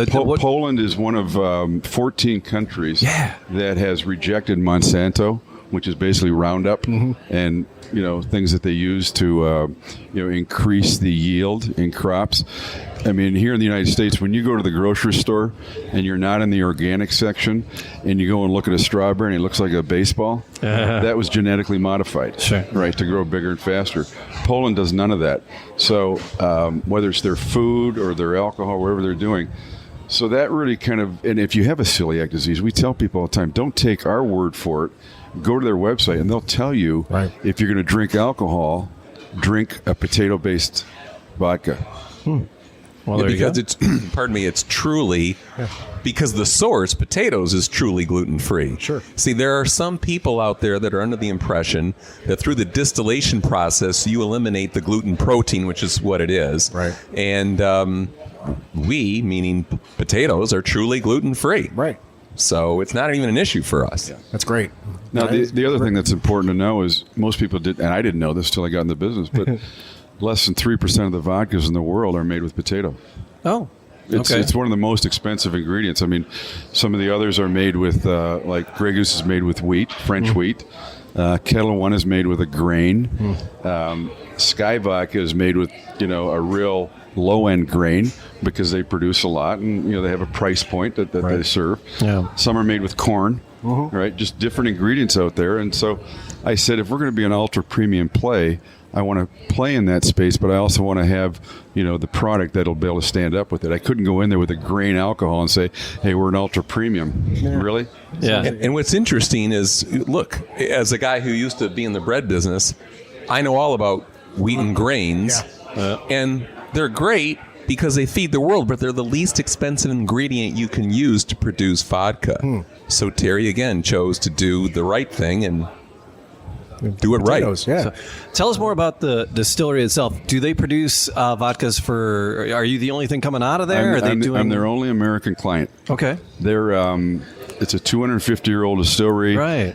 Poland is one of 14 countries that has rejected Monsanto, which is basically Roundup and things that they use to increase the yield in crops. I mean, here in the United States, when you go to the grocery store and you're not in the organic section and you go and look at a strawberry and it looks like a baseball, that was genetically modified, right, to grow bigger and faster. Poland does none of that. So whether it's their food or their alcohol, whatever they're doing, so that really kind of, and if you have a celiac disease, we tell people all the time, don't take our word for it. Go to their website and they'll tell you if you're going to drink alcohol, drink a potato-based vodka. Well, because it's, it's truly, because the source, potatoes, is truly gluten-free. Sure. See, there are some people out there that are under the impression that through the distillation process, you eliminate the gluten protein, which is what it is. Right. And we, meaning potatoes, are truly gluten-free. Right. So it's not even an issue for us. Yeah. That's great. Now, the other thing that's important to know is most people did, and I didn't know this till I got in the business, but less than 3% of the vodkas in the world are made with potato. Oh, It's one of the most expensive ingredients. I mean, some of the others are made with, like Grey Goose is made with wheat, French wheat. Kettle One is made with a grain. Sky Vodka is made with, a real low-end grain because they produce a lot and, they have a price point that they serve. Yeah. Some are made with corn, right? Just different ingredients out there. And so I said, if we're going to be an ultra-premium play, I want to play in that space, but I also want to have, the product that'll be able to stand up with it. I couldn't go in there with a grain alcohol and say, hey, we're an ultra premium. Really? Yeah. And what's interesting is, look, as a guy who used to be in the bread business, I know all about wheat and grains, and they're great because they feed the world, but they're the least expensive ingredient you can use to produce vodka. So Terry, again, chose to do the right thing and do it Potatoes, right. Yeah. So, tell us more about the distillery itself. Do they produce vodkas for? Are you the only thing coming out of there? I'm their only American client. Okay. They're it's a 250-year-old distillery. Right.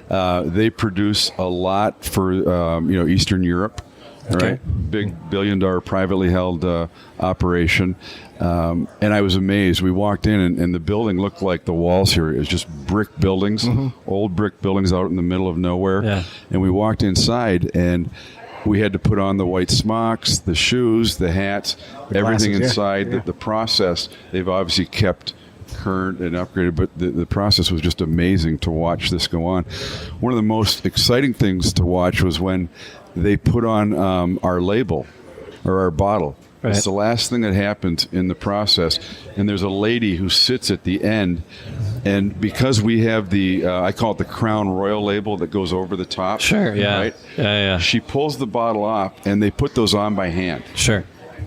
They produce a lot for Eastern Europe. Okay. Right. Big billion-dollar privately held operation. And I was amazed. We walked in, and the building looked like the walls here. It was just brick buildings, old brick buildings out in the middle of nowhere. Yeah. And we walked inside, and we had to put on the white smocks, the shoes, the hats, everything glasses, inside. The process, they've obviously kept current and upgraded, but the process was just amazing to watch this go on. One of the most exciting things to watch was when they put on our label or our bottle. Right. It's the last thing that happened in the process. And there's a lady who sits at the end And because we have the, I call it the Crown Royal label that goes over the top. Sure, yeah. Right? Yeah. She pulls the bottle off, and they put those on by hand. Sure.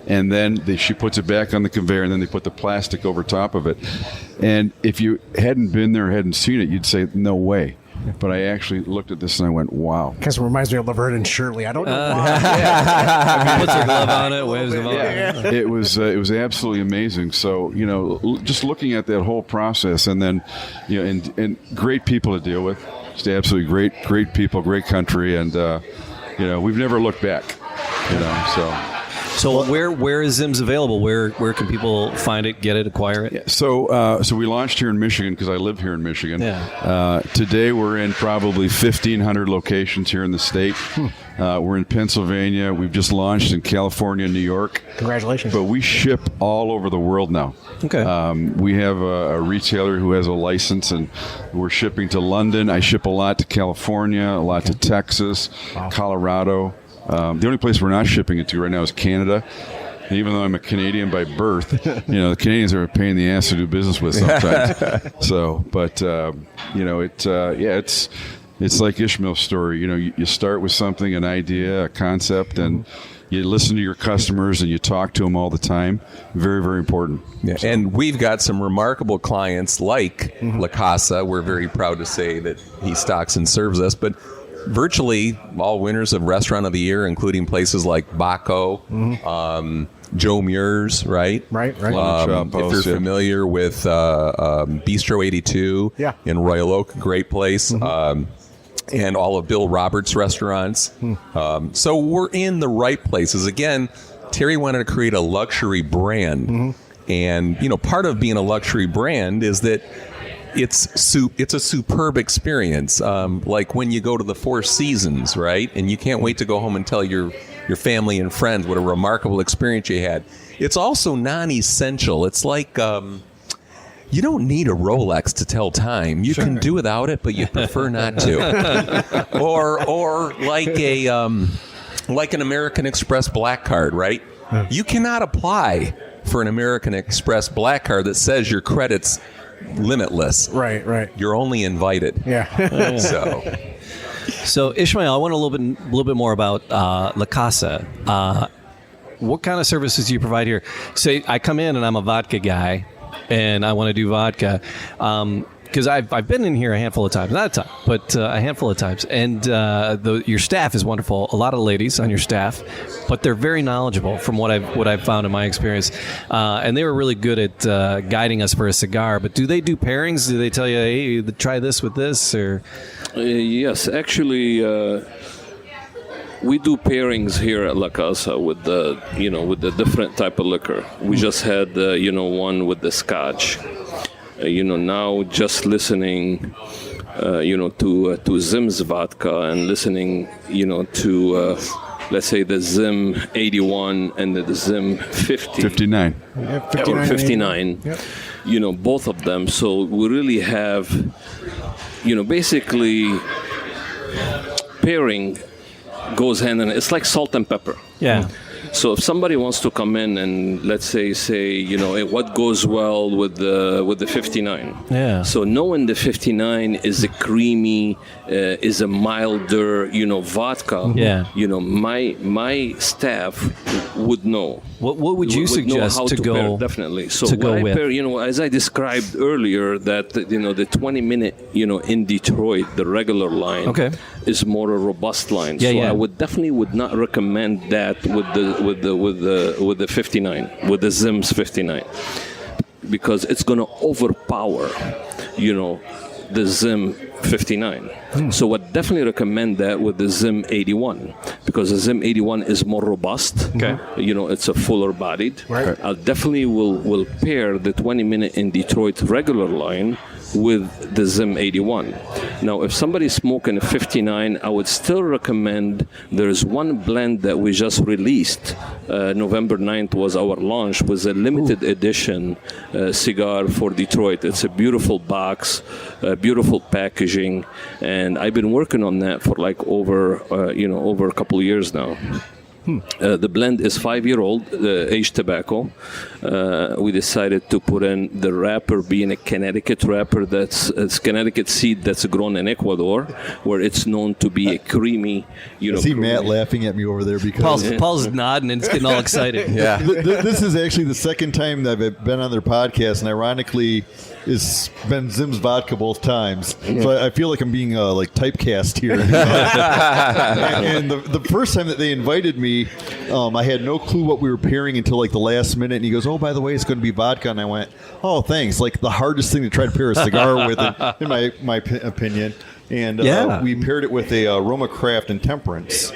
And then she puts it back on the conveyor, and then they put the plastic over top of it. And if you hadn't been there, hadn't seen it, you'd say, no way. But I actually looked at this and I went, wow. Because it reminds me of Laverne and Shirley. I don't know why. Puts her glove on it, waves them on. It was absolutely amazing. So, just looking at that whole process, and then, and great people to deal with. Just absolutely great people, great country, and we've never looked back. So where is ZIMS available? Where can people find it, get it, acquire it? Yeah, so we launched here in Michigan because I live here in Michigan. Yeah. Today we're in probably 1,500 locations here in the state. We're in Pennsylvania. We've just launched in California, New York. Congratulations. But we ship all over the world now. Okay. We have a retailer who has a license, and we're shipping to London. I ship a lot to California, a lot to Texas, Colorado. The only place we're not shipping it to right now is Canada. And even though I'm a Canadian by birth, the Canadians are a pain in the ass to do business with sometimes. It's like Ismail's story. You start with something, an idea, a concept, and you listen to your customers and you talk to them all the time. Very, very important. Yeah. So. And we've got some remarkable clients like La Casa. We're very proud to say that he stocks and serves us, but virtually all winners of Restaurant of the Year, including places like Baco, Joe Muir's, right? Right. If you're familiar with Bistro 82 in Royal Oak, great place. And all of Bill Roberts' restaurants. So we're in the right places. Again, Terry wanted to create a luxury brand. And, part of being a luxury brand is that it's a superb experience. Like when you go to the Four Seasons, right? And you can't wait to go home and tell your family and friends what a remarkable experience you had. It's also non-essential. It's like you don't need a Rolex to tell time. You can do without it, but you prefer not to. or like an American Express Black Card, right? You cannot apply for an American Express Black Card that says your credit's limitless. Right. You're only invited. Yeah. So Ismail, I want a little bit more about La Casa. What kind of services do you provide here? Say I come in and I'm a vodka guy, and I want to do vodka. Because I've been in here a handful of times, not a ton, but a handful of times, and your staff is wonderful. A lot of ladies on your staff, but they're very knowledgeable from what I've found in my experience, and they were really good at guiding us for a cigar. But do they do pairings? Do they tell you, hey, try this with this, or? Yes, actually. We do pairings here at La Casa with the different type of liquor. We just had one with the Scotch. Now just listening, to ZIMS vodka and listening, to let's say the ZIM 81 and the ZIM 59. Or 59. Yep. Both of them. So we really have, basically pairing goes hand in hand. It's like salt and pepper. Yeah. So if somebody wants to come in and let's say what goes well with the 59. Yeah. So knowing the 59 is a creamy, is a milder, vodka. Yeah. My staff would know. What would you suggest to go? Pair, definitely. So to go I with? pair, as I described earlier, that the 20-minute, in Detroit, the regular line is more a robust line. I would not recommend that with the 59, with the ZIMS 59, because it's going to overpower, the ZIM 59. So I definitely recommend that with the ZIM 81, because the ZIM 81 is more robust. Okay. It's a fuller bodied. Right. I definitely will pair the 20-minute in Detroit regular line with the ZIM 81. Now, if somebody's smoking a 59, I would still recommend, there's one blend that we just released. November 9th was our launch, was a limited edition cigar for Detroit. It's a beautiful box, beautiful packaging, and I've been working on that for over a couple of years now. The blend is 5-year-old aged tobacco. We decided to put in the wrapper being a Connecticut wrapper. It's Connecticut seed that's grown in Ecuador, where it's known to be a creamy. I see Matt laughing at me over there because Paul's nodding and it's getting all excited. Yeah. This is actually the second time that I've been on their podcast, and ironically, it's been ZIMS Vodka both times. So I feel like I'm being typecast here. And the first time that they invited me, I had no clue what we were pairing until the last minute. And he goes, "Oh, by the way, it's going to be vodka." And I went, "Oh, thanks." Like the hardest thing to try to pair a cigar with, in my opinion. And we paired it with a Roma Craft and Temperance,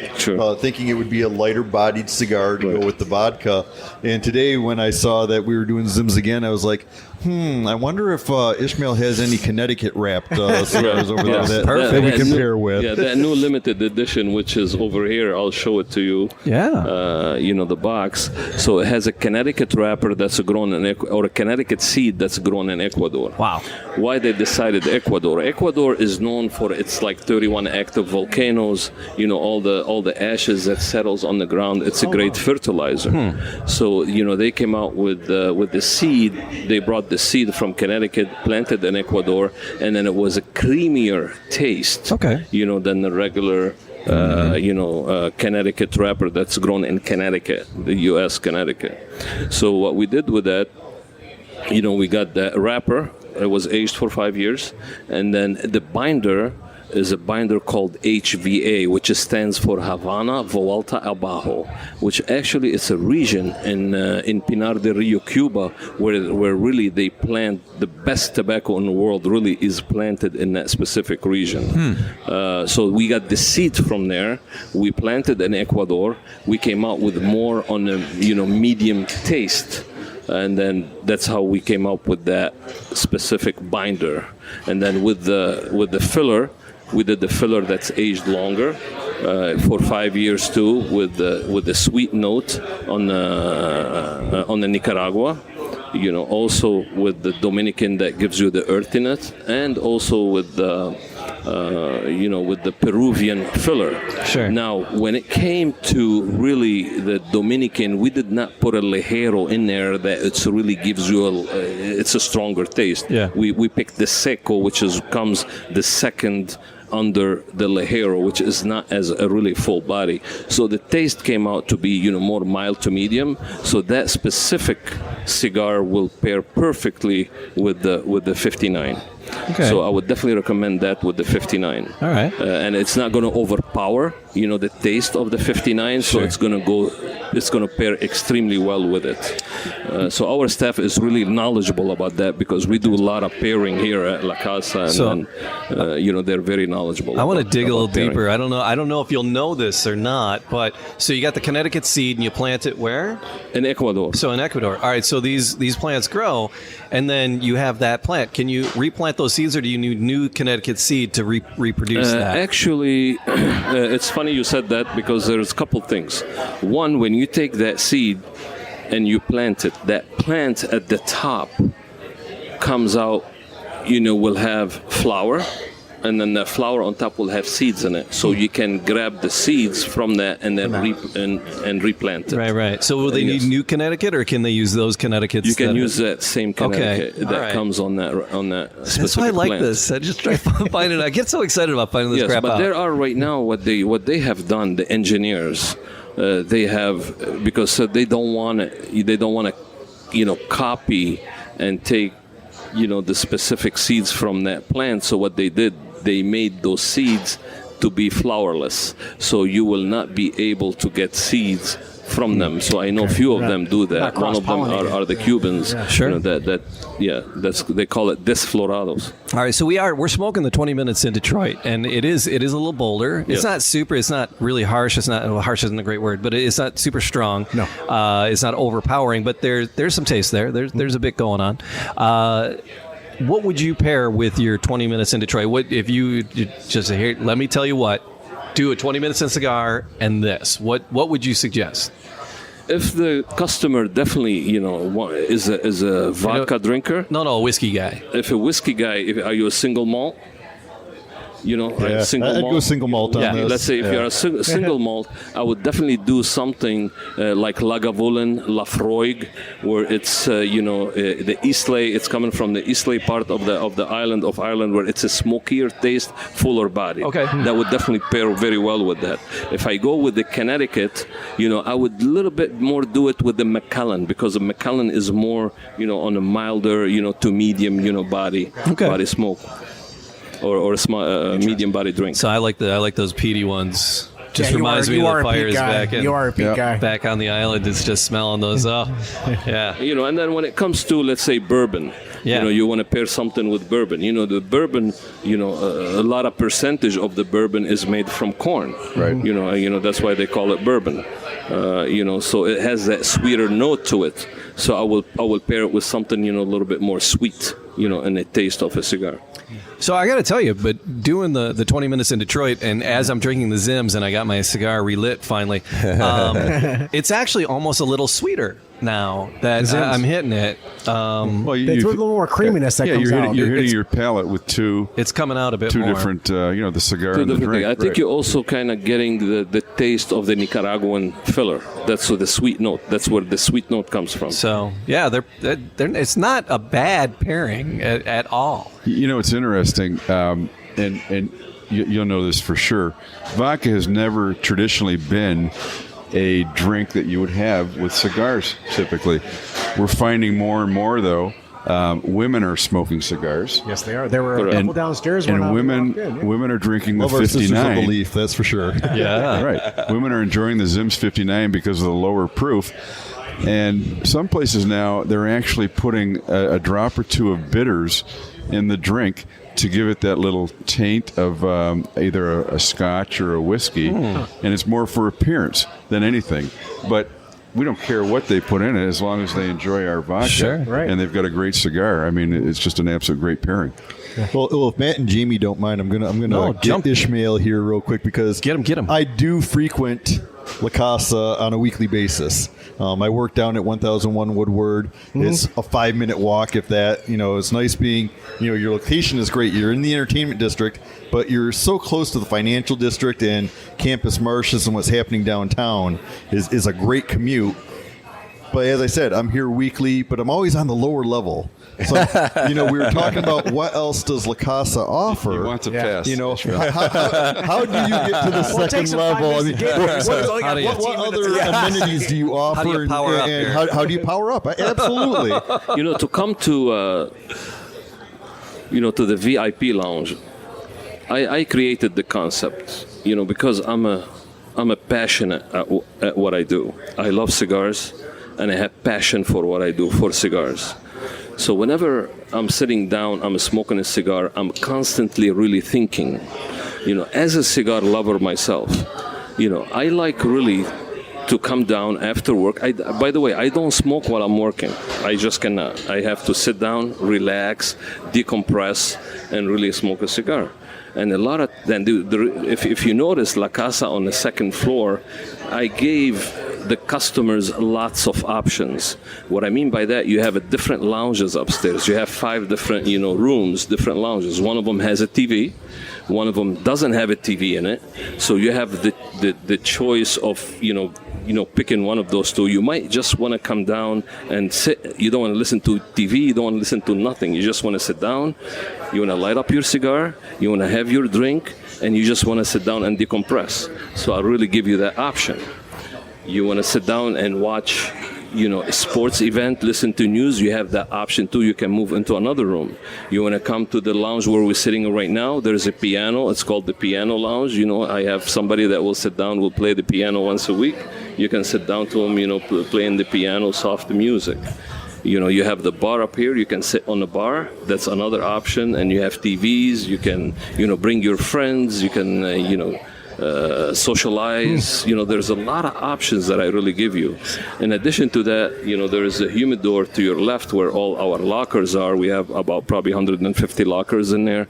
thinking it would be a lighter-bodied cigar to go with the vodka. And today, when I saw that we were doing ZIMS again, I was like, I wonder if Ismail has any Connecticut-wrapped cigars over there that we can pair with. Yeah, that new limited edition, which is over here, I'll show it to you. Yeah. The box. So it has a Connecticut wrapper that's grown or a Connecticut seed that's grown in Ecuador. Wow. Why they decided Ecuador? Ecuador is known for its 31 active volcanoes. All the ashes that settles on the ground. It's a great fertilizer. So they came out with the seed. They brought the seed from Connecticut, planted in Ecuador, and then it was a creamier taste. Okay. Than the regular. Connecticut wrapper that's grown in Connecticut, the U.S. Connecticut. So what we did with that, we got that wrapper. It was aged for 5 years, and then the binder is a binder called HVA, which stands for Havana Vuelta Abajo, which actually is a region in Pinar del Rio, Cuba, where really they plant the best tobacco in the world. Really is planted in that specific region. So we got the seed from there. We planted in Ecuador. We came out with more on a medium taste. And then that's how we came up with that specific binder. And then with the filler, we did the filler that's aged longer for 5 years too, with the sweet note on the Nicaragua. Also with the Dominican that gives you the earthiness, and also with the Peruvian filler. Sure. Now, when it came to really the Dominican, we did not put a Ligero in there that it really gives you it's a stronger taste. Yeah. We picked the Seco, which comes the second under the Ligero, which is not as a really full body. So the taste came out to be, more mild to medium. So that specific cigar will pair perfectly with the 59. Okay. So I would definitely recommend that with the 59. All right. And it's not going to overpower, the taste of the 59. So it's going to pair extremely well with it. So our staff is really knowledgeable about that, because we do a lot of pairing here at La Casa, and they're very knowledgeable. I want to dig a little deeper. I don't know if you'll know this or not, but so you got the Connecticut seed and you plant it where? In Ecuador. So in Ecuador. All right. So these plants grow, and then you have that plant. Can you replant those seeds, or do you need new Connecticut seed to reproduce that? Actually, it's funny you said that, because there's a couple things. One, when you take that seed and you plant it, that plant at the top comes out, will have flower, and then the flower on top will have seeds in it. So you can grab the seeds from that and then replant it. Right. So will they need new Connecticut, or can they use those Connecticut's? You can use that same Connecticut that comes on that specific That's why I like plant. this. I just try to find it. I get so excited about finding this crap but out. there are right now what they have done. The engineers, they have, because they don't want to, copy and take, the specific seeds from that plant. So what they did, they made those seeds to be flowerless, so you will not be able to get seeds from them. So I know a few of them do that. One of them are the Cubans. Yeah. Sure. They call it desflorados. All right, so we're smoking the 20 minutes in Detroit, and it is a little bolder. It's not really harsh. Harsh isn't a great word, but it's not super strong. No. It's not overpowering, but there's some taste there. There's a bit going on. What would you pair with your 20 minutes in Detroit? What if you just here? Let me tell you what. Do a 20 minutes in cigar and this. What would you suggest? If the customer definitely, is a vodka drinker. No, a whiskey guy. If a whiskey guy, are you a single malt? Single malt. I'd go single malt on this. Let's say if you're a single malt, I would definitely do something like Lagavulin, Lafroig, where it's the Islay. It's coming from the Islay part of the island of Ireland, where it's a smokier taste, fuller body. Okay. That would definitely pair very well with that. If I go with the Connecticut, I would a little bit more do it with the Macallan, because the Macallan is more, on a milder, to medium, body smoke. Or a small, medium body drink. So I like those peaty ones. Just reminds me of the fires back in. You are a peat guy. Back on the island, it's just smelling those. Oh, yeah. And then when it comes to, let's say, bourbon, you want to pair something with bourbon. The bourbon, a lot of percentage of the bourbon is made from corn. Right. That's why they call it bourbon. So it has that sweeter note to it. So I will pair it with something, a little bit more sweet, in the taste of a cigar. So I got to tell you, but doing the 20 minutes in Detroit, and as I'm drinking the ZIMS and I got my cigar relit finally, it's actually almost a little sweeter now that I'm hitting it. It's a little more creaminess that comes out. You're hitting your palate with two. It's coming out a bit two more. Different, the cigar and the drink. I think you're also kind of getting the taste of the Nicaraguan filler. That's the sweet note. That's where the sweet note comes from. So they're it's not a bad pairing at all. It's interesting, and you'll know this for sure. Vodka has never traditionally been a drink that you would have with cigars. Typically, we're finding more and more though. Women are smoking cigars. Yes, they are. There were a couple downstairs. And women are drinking the 59. Of belief, that's for sure. Yeah, right. Women are enjoying the ZIMS 59 because of the lower proof. And some places now, they're actually putting a drop or two of bitters in the drink to give it that little taint of either a scotch or a whiskey. And it's more for appearance than anything. But we don't care what they put in it as long as they enjoy our vodka. Sure, right. And they've got a great cigar. I mean, it's just an absolute great pairing. Well, if Matt and Jamie don't mind, I'm gonna get Ishmael here real quick because get him. I do frequent La Casa on a weekly basis. I work down at 1001 Woodward. It's a 5-minute walk, if that. It's nice being. Your location is great. You're in the entertainment district, but you're so close to the financial district and Campus Martius and what's happening downtown is a great commute. But as I said, I'm here weekly, but I'm always on the lower level. So, we were talking about what else does La Casa offer. You want to pass. How do you get to the second level? I mean, what other amenities do you offer? How do you power up? And how do you power up? Absolutely. To come to the VIP lounge, I created the concept. Because I'm a passionate at what I do. I love cigars, and I have passion for what I do for cigars. So whenever I'm sitting down, I'm smoking a cigar, I'm constantly really thinking, as a cigar lover myself, I like really to come down after work. By the way, I don't smoke while I'm working. I just cannot. I have to sit down, relax, decompress, and really smoke a cigar. And if you notice, La Casa on the second floor, I gave the customers lots of options. What I mean by that, you have different lounges upstairs. You have 5 different, rooms, different lounges. One of them has a TV. One of them doesn't have a TV in it. So you have the choice of, picking one of those two. You might just want to come down and sit. You don't want to listen to TV. You don't want to listen to nothing. You just want to sit down. You want to light up your cigar. You want to have your drink. And you just want to sit down and decompress. So I really give you that option. You want to sit down and watch, a sports event, listen to news, you have that option too. You can move into another room. You want to come to the lounge where we're sitting right now, there's a piano. It's called the Piano Lounge. I have somebody that will sit down, will play the piano once a week. You can sit down to them, playing the piano, soft music. You have the bar up here. You can sit on the bar. That's another option. And you have TVs. You can, bring your friends. You can, socialize. There's a lot of options that I really give you. In addition to that, there is a humidor to your left where all our lockers are. We have about probably 150 lockers in there.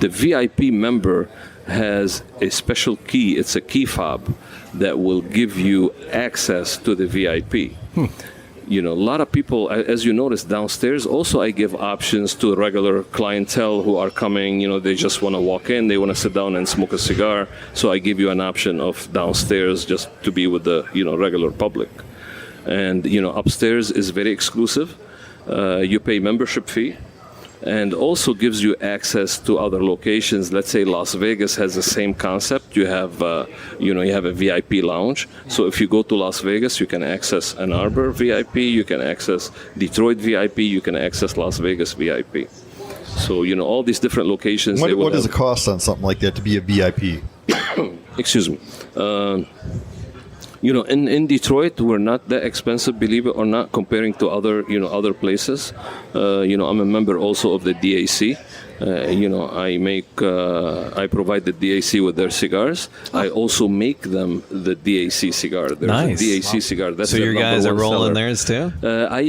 The VIP member has a special key. It's a key fob that will give you access to the VIP. a lot of people, as you notice downstairs, also I give options to regular clientele who are coming, they just want to walk in, they want to sit down and smoke a cigar. So I give you an option of downstairs just to be with the, regular public. And, upstairs is very exclusive. You pay membership fee. And also gives you access to other locations. Let's say Las Vegas has the same concept. You have, you have a VIP lounge. So if you go to Las Vegas, you can access Ann Arbor VIP, you can access Detroit VIP, you can access Las Vegas VIP. So, all these different locations. What does it cost on something like that to be a VIP? Excuse me. In Detroit, we're not that expensive, believe it or not, comparing to other places. I'm a member also of the DAC. I provide the DAC with their cigars. I also make them the DAC cigar. There's nice. a DAC cigar. That's so your guys are rolling seller. theirs too? I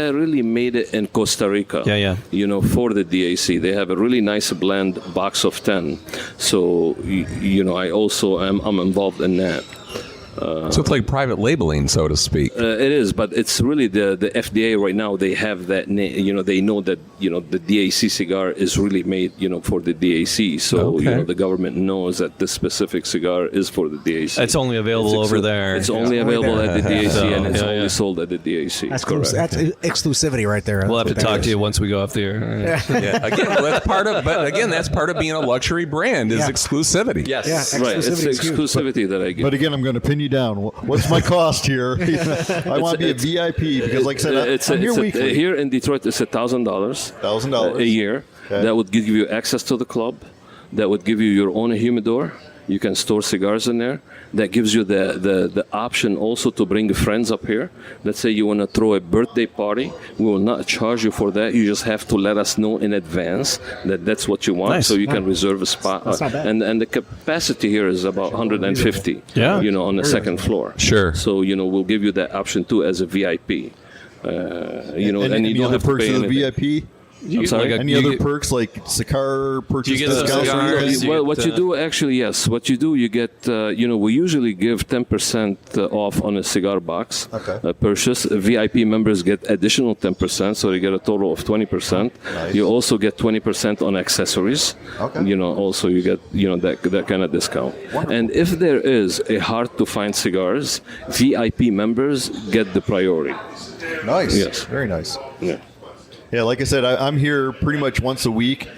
really made it in Costa Rica. Yeah. For the DAC. They have a really nice blend, box of 10. So, I also I'm involved in that. So it's like private labeling, so to speak. It is, but it's really the FDA right now. They have that name. They know that the DAC cigar is really made for the DAC. So the government knows that this specific cigar is for the DAC. It's only available over there. It's only available at the DAC, and it's only sold at the DAC. That's exclusivity right there. We'll have to talk to you once we go off the air. Yeah. Again, that's part of. But again, that's part of being a luxury brand is exclusivity. Yes. Yeah, Right. It's exclusivity that I give. But again, I'm going to pin you down. What's my cost here? I want to be a VIP because, like I said, I'm here weekly. Here in Detroit, it's $1,000. $1,000 a year. Okay. That would give you access to the club. That would give you your own humidor. You can store cigars in there. That gives you the option also to bring friends up here. Let's say you want to throw a birthday party. We will not charge you for that. You just have to let us know in advance that that's what you want. Nice. So you can reserve a spot. That's not bad. And the capacity here is about 150, on the second floor. Sure. So, we'll give you that option too as a VIP. And you don't have to perks of the VIP? I'm sorry. Any other perks like cigar purchase discounts? Well, what you do actually, yes. What you do, you get, we usually give 10% off on a cigar box purchase. VIP members get additional 10%, so they get a total of 20%. Nice. You also get 20% on accessories. Okay. Also you get, that kind of discount. Wonderful. And if there is a hard-to-find cigars, VIP members get the priority. Nice. Yes. Very nice. Yeah. Yeah, like I said, I'm here pretty much once a week.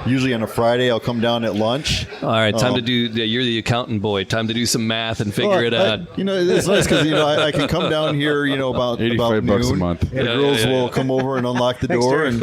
Usually on a Friday, I'll come down at lunch. All right, time to do. You're the accountant boy. Time to do some math and figure it out. It's nice because I can come down here, about $85 noon. a month. The girls will come over and unlock the door, and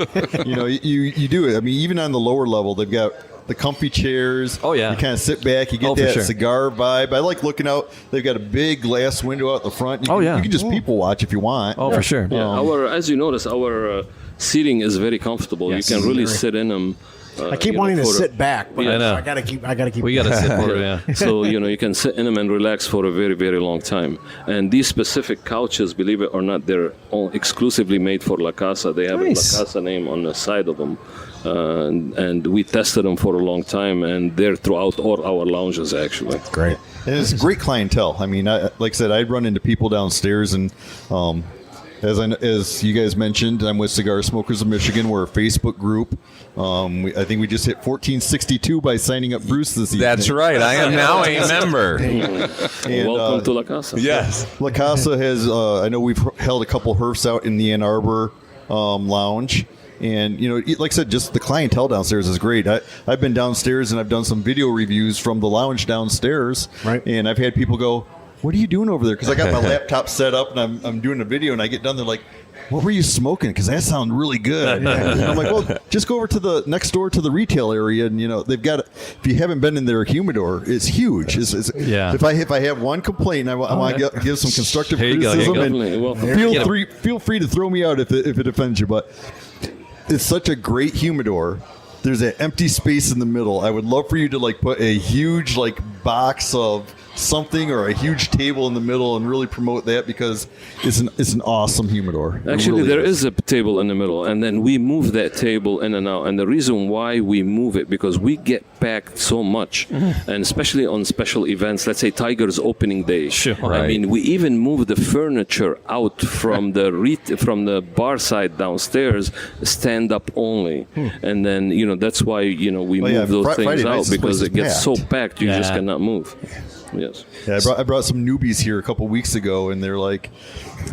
you do it. I mean, even on the lower level, they've got the comfy chairs. Oh, yeah. You kind of sit back. You get that cigar vibe. I like looking out. They've got a big glass window out the front. You can just people watch if you want. Oh, for sure. Yeah. As you notice, our seating is very comfortable. Yes. You can really sit in them. I keep wanting to sit back, but I gotta keep. We gotta sit forward. Yeah. So you can sit in them and relax for a very, very long time. And these specific couches, believe it or not, they're all exclusively made for La Casa. They have a La Casa name on the side of them, and we tested them for a long time, and they're throughout all our lounges actually. Great, and it's great clientele. I mean, like I said, I'd run into people downstairs and. As you guys mentioned, I'm with Cigar Smokers of Michigan. We're a Facebook group. I think we just hit 1462 by signing up Bruce this evening. That's right. I am now a member. And, welcome to La Casa. Yes. La Casa has, I know we've held a couple herfs out in the Ann Arbor lounge. And, like I said, just the clientele downstairs is great. I've been downstairs and I've done some video reviews from the lounge downstairs. Right. And I've had people go, what are you doing over there? Because I got my laptop set up and I'm doing a video, and I get done. They're like, what were you smoking? Because that sounded really good. And I'm like, well, just go over to the next door to the retail area, and they've got. If you haven't been in their humidor, it's huge. If I have one complaint, I want to give some constructive criticism, and feel free to throw me out if it offends you. But it's such a great humidor. There's an empty space in the middle. I would love for you to put a huge box of something or a huge table in the middle and really promote that because it's an awesome humidor. Actually, there is a table in the middle, and then we move that table in and out. And the reason why we move it, because we get packed so much, and especially on special events, let's say Tiger's opening day. Sure. I mean, we even move the furniture out from the bar side downstairs, stand up only. And then, that's why, we move those things out because it gets so packed you just cannot move. Yes. Yeah, I brought some newbies here a couple weeks ago, and they're like,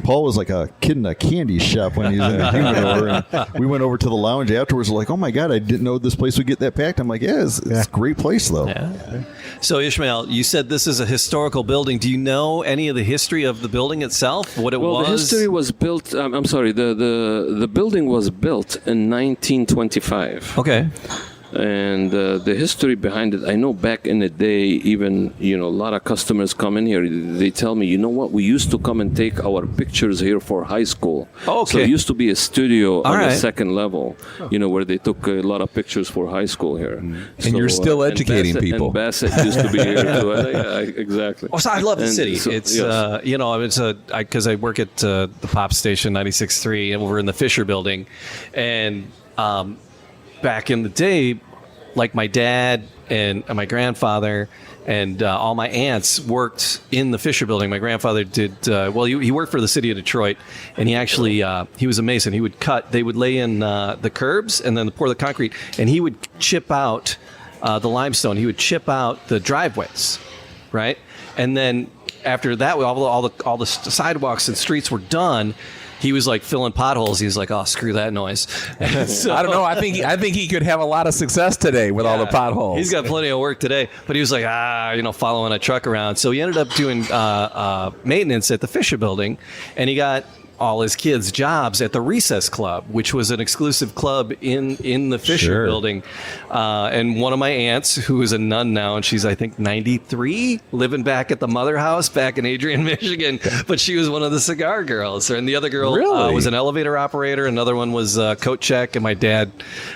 Paul was like a kid in a candy shop when he was in the humidor. And we went over to the lounge afterwards. Like, oh my God, I didn't know this place would get that packed. I'm like, it's a great place though. Yeah. So Ismail, you said this is a historical building. Do you know any of the history of the building itself? What it was? Well, the history was built. I'm sorry. The building was built in 1925. Okay. And the history behind it, I know back in the day, even, a lot of customers come in here. They tell me, you know what, we used to come and take our pictures here for high school. Oh, okay. So it used to be a studio on right. the second level, where they took a lot of pictures for high school here. And you're still educating people. And Bassett used to be here too. Yeah, exactly. Oh, so I love the city. So, it's yes. because I work at the pop station 96.3 and we're in the Fisher building, and back in the day, like my dad and my grandfather and all my aunts worked in the Fisher building. My grandfather did, he worked for the city of Detroit, and he actually, he was a mason. He would they would lay in the curbs and then pour the concrete, and he would chip out the limestone. He would chip out the driveways, right? And then after that, all the sidewalks and streets were done. He was like filling potholes. He was like, "Oh, screw that noise." So, I don't know. I think he could have a lot of success today with all the potholes. He's got plenty of work today, but he was like, following a truck around. So he ended up doing maintenance at the Fisher building, and he got all his kids jobs at the Recess Club, which was an exclusive club in the Fisher building. And one of my aunts, who is a nun now, and she's, I think, 93, living back at the Mother House back in Adrian, Michigan. But she was one of the cigar girls. And the other girl was an elevator operator. Another one was coat check. And my dad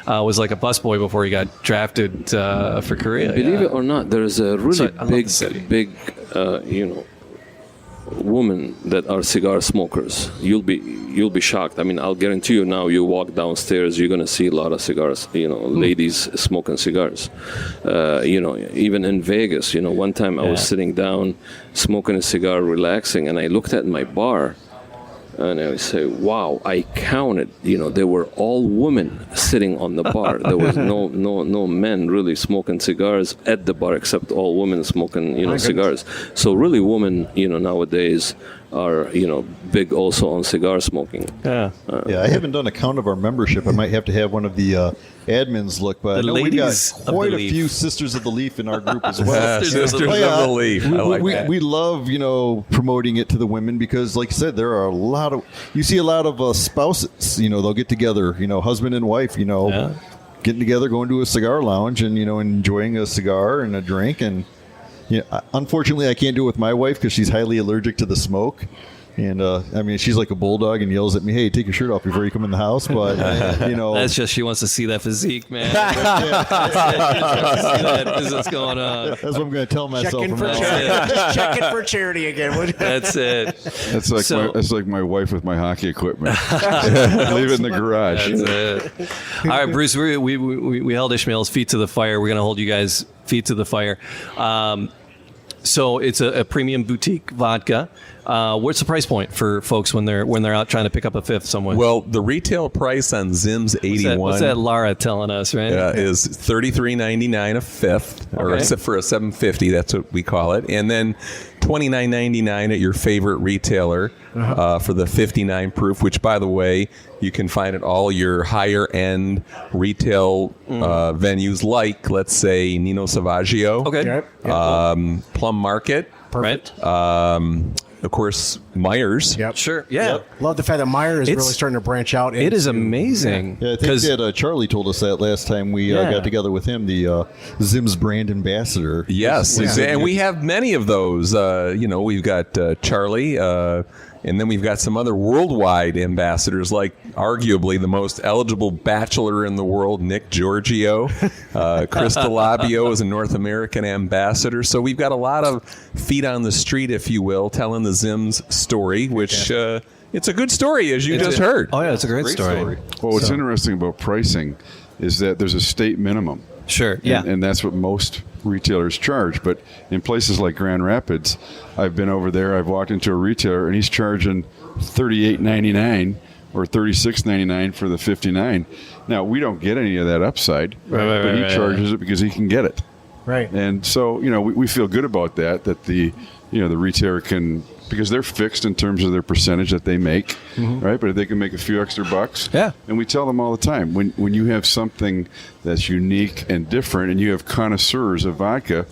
was like a busboy before he got drafted for Korea. Believe it or not, there's a really big women that are cigar smokers. You'll be shocked. I mean, I'll guarantee you now, you walk downstairs, you're going to see a lot of cigars, ladies smoking cigars. Even in Vegas, one time I was sitting down smoking a cigar, relaxing, and I looked at my bar and I would say, wow, I counted, they were all women sitting on the bar. There was no men really smoking cigars at the bar, except all women smoking, cigars. So really women, nowadays are, big also on cigar smoking. Yeah. I haven't done a count of our membership. I might have to have one of the admins look, but I know we've got quite a few Sisters of the Leaf in our group as well. Sisters of the Leaf. I like that. We love, promoting it to the women because, like you said, there are you see a lot of spouses, they'll get together, husband and wife, getting together, going to a cigar lounge and, enjoying a cigar and a drink. And unfortunately, I can't do it with my wife because she's highly allergic to the smoke. And, she's like a bulldog and yells at me, "Hey, take your shirt off before you come in the house." But, That's just she wants to see that physique, man. She wants to see what's going on. That's what I'm going to tell myself. Just checking for charity again. That's it. That's like my wife with my hockey equipment. Leave it in the garage. That's it. All right, Bruce, we held Ismail's feet to the fire. We're going to hold you guys' feet to the fire. So it's a premium boutique vodka. What's the price point for folks when they're out trying to pick up a fifth somewhere? Well, the retail price on ZIMS 81. What's that Lara telling us, right? Is $33.99 a fifth, or except for a $7.50. That's what we call it, and then $29.99 at your favorite retailer for the 59 proof. Which, by the way, you can find at all your higher end retail venues, like let's say Nino Savaggio, Plum Market, right? Of course, Myers. Yep. Sure. Yeah. Yep. Love the fact that Myers is really starting to branch out. It is amazing. Yeah, I think that Charlie told us that last time we got together with him, the ZIMS brand ambassador. Yes, and we have many of those. We've got Charlie. And then we've got some other worldwide ambassadors, like arguably the most eligible bachelor in the world, Nick Giorgio. Chris DeLabio is a North American ambassador. So we've got a lot of feet on the street, if you will, telling the ZIMS story, which it's a good story, as you just heard. Oh, yeah, it's a great story. Well, what's interesting about pricing is that there's a state minimum. Sure, yeah. And that's what most retailers charge. But in places like Grand Rapids, I've been over there, I've walked into a retailer, and he's charging $38.99 or $36.99 for the 59. Now, we don't get any of that upside, but he charges it because he can get it. Right. And so, we feel good about that the retailer can, because they're fixed in terms of their percentage that they make, right? But if they can make a few extra bucks, and we tell them all the time, when you have something that's unique and different, and you have connoisseurs of vodka,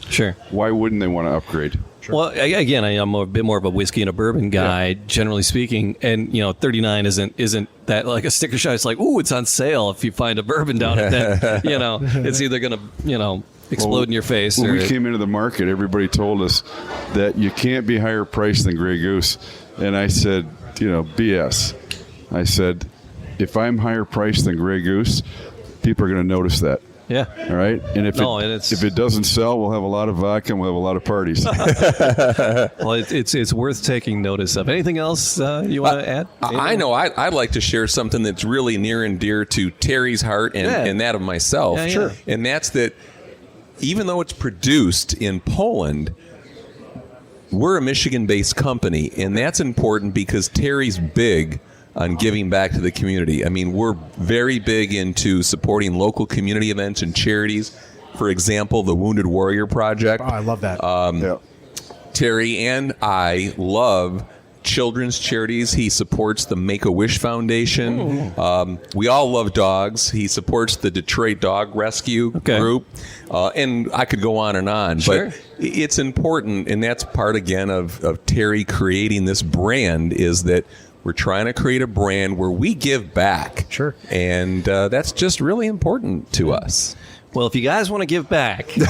why wouldn't they want to upgrade? Sure. Well, again, I'm a bit more of a whiskey and a bourbon guy, generally speaking, and 39 isn't that like a sticker shock. It's like, ooh, it's on sale if you find a bourbon down at that. It's either gonna explode in your face. When we came into the market, everybody told us that you can't be higher priced than Grey Goose, and I said, BS. I said, if I'm higher priced than Grey Goose, people are going to notice that. Yeah. All right. And if it doesn't sell, we'll have a lot of vodka and we'll have a lot of parties. Well, it's worth taking notice of. Anything else you want to add? I know. I'd like to share something that's really near and dear to Terry's heart and that of myself. Yeah, sure. And that's that even though it's produced in Poland, we're a Michigan-based company, and that's important because Terry's big on giving back to the community. I mean, we're very big into supporting local community events and charities. For example, the Wounded Warrior Project. Oh, I love that. Terry and I love children's charities. He supports the Make-A-Wish Foundation. We all love dogs. He supports the Detroit Dog Rescue Group. And I could go on and on. Sure. But it's important, and that's part, again, of Terry creating this brand, is that we're trying to create a brand where we give back. Sure. And that's just really important to us. Well, if you guys want to give back, where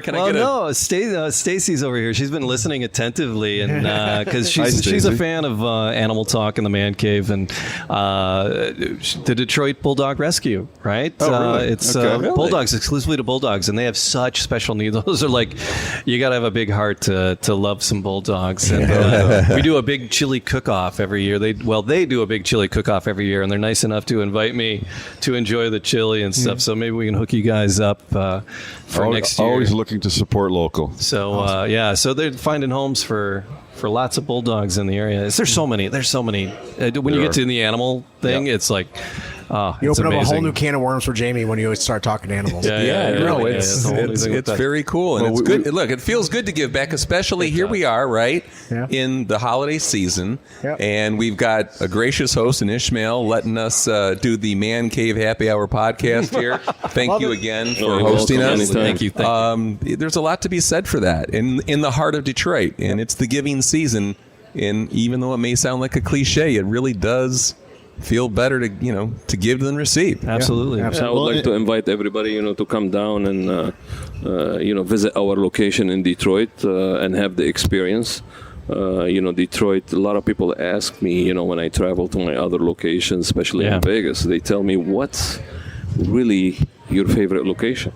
can I get Stacy's over here. She's been listening attentively, and because she's a fan of Animal Talk and the Man Cave and the Detroit Bulldog Rescue, right? Oh, really? It's Okay. Bulldogs, exclusively to Bulldogs, and they have such special needs. Those are like, you got to have a big heart to love some Bulldogs. And we do a big chili cook-off every year. They do a big chili cook-off every year, and they're nice enough to invite me to enjoy the chili and stuff. So maybe we can hook you guys up for next year. Always looking to support local. So awesome. So they're finding homes for lots of Bulldogs in the area. There's so many. When you get to the animal thing, it's like, you open amazing. up a whole new can of worms for Jamie when you start talking animals. It's very cool, and it's good. Look, it feels good to give back, especially here we are, right, in the holiday season, and we've got a gracious host in Ishmael letting us do the Man Cave Happy Hour podcast here. Thank you again for hosting us. Thank you. There's a lot to be said for that in the heart of Detroit, and it's the giving season. And even though it may sound like a cliche, it really does feel better to give than receive. Absolutely. I would like to invite everybody to come down and visit our location in Detroit and have the experience. Detroit, a lot of people ask me when I travel to my other locations, especially in Vegas, they tell me, what's really your favorite location?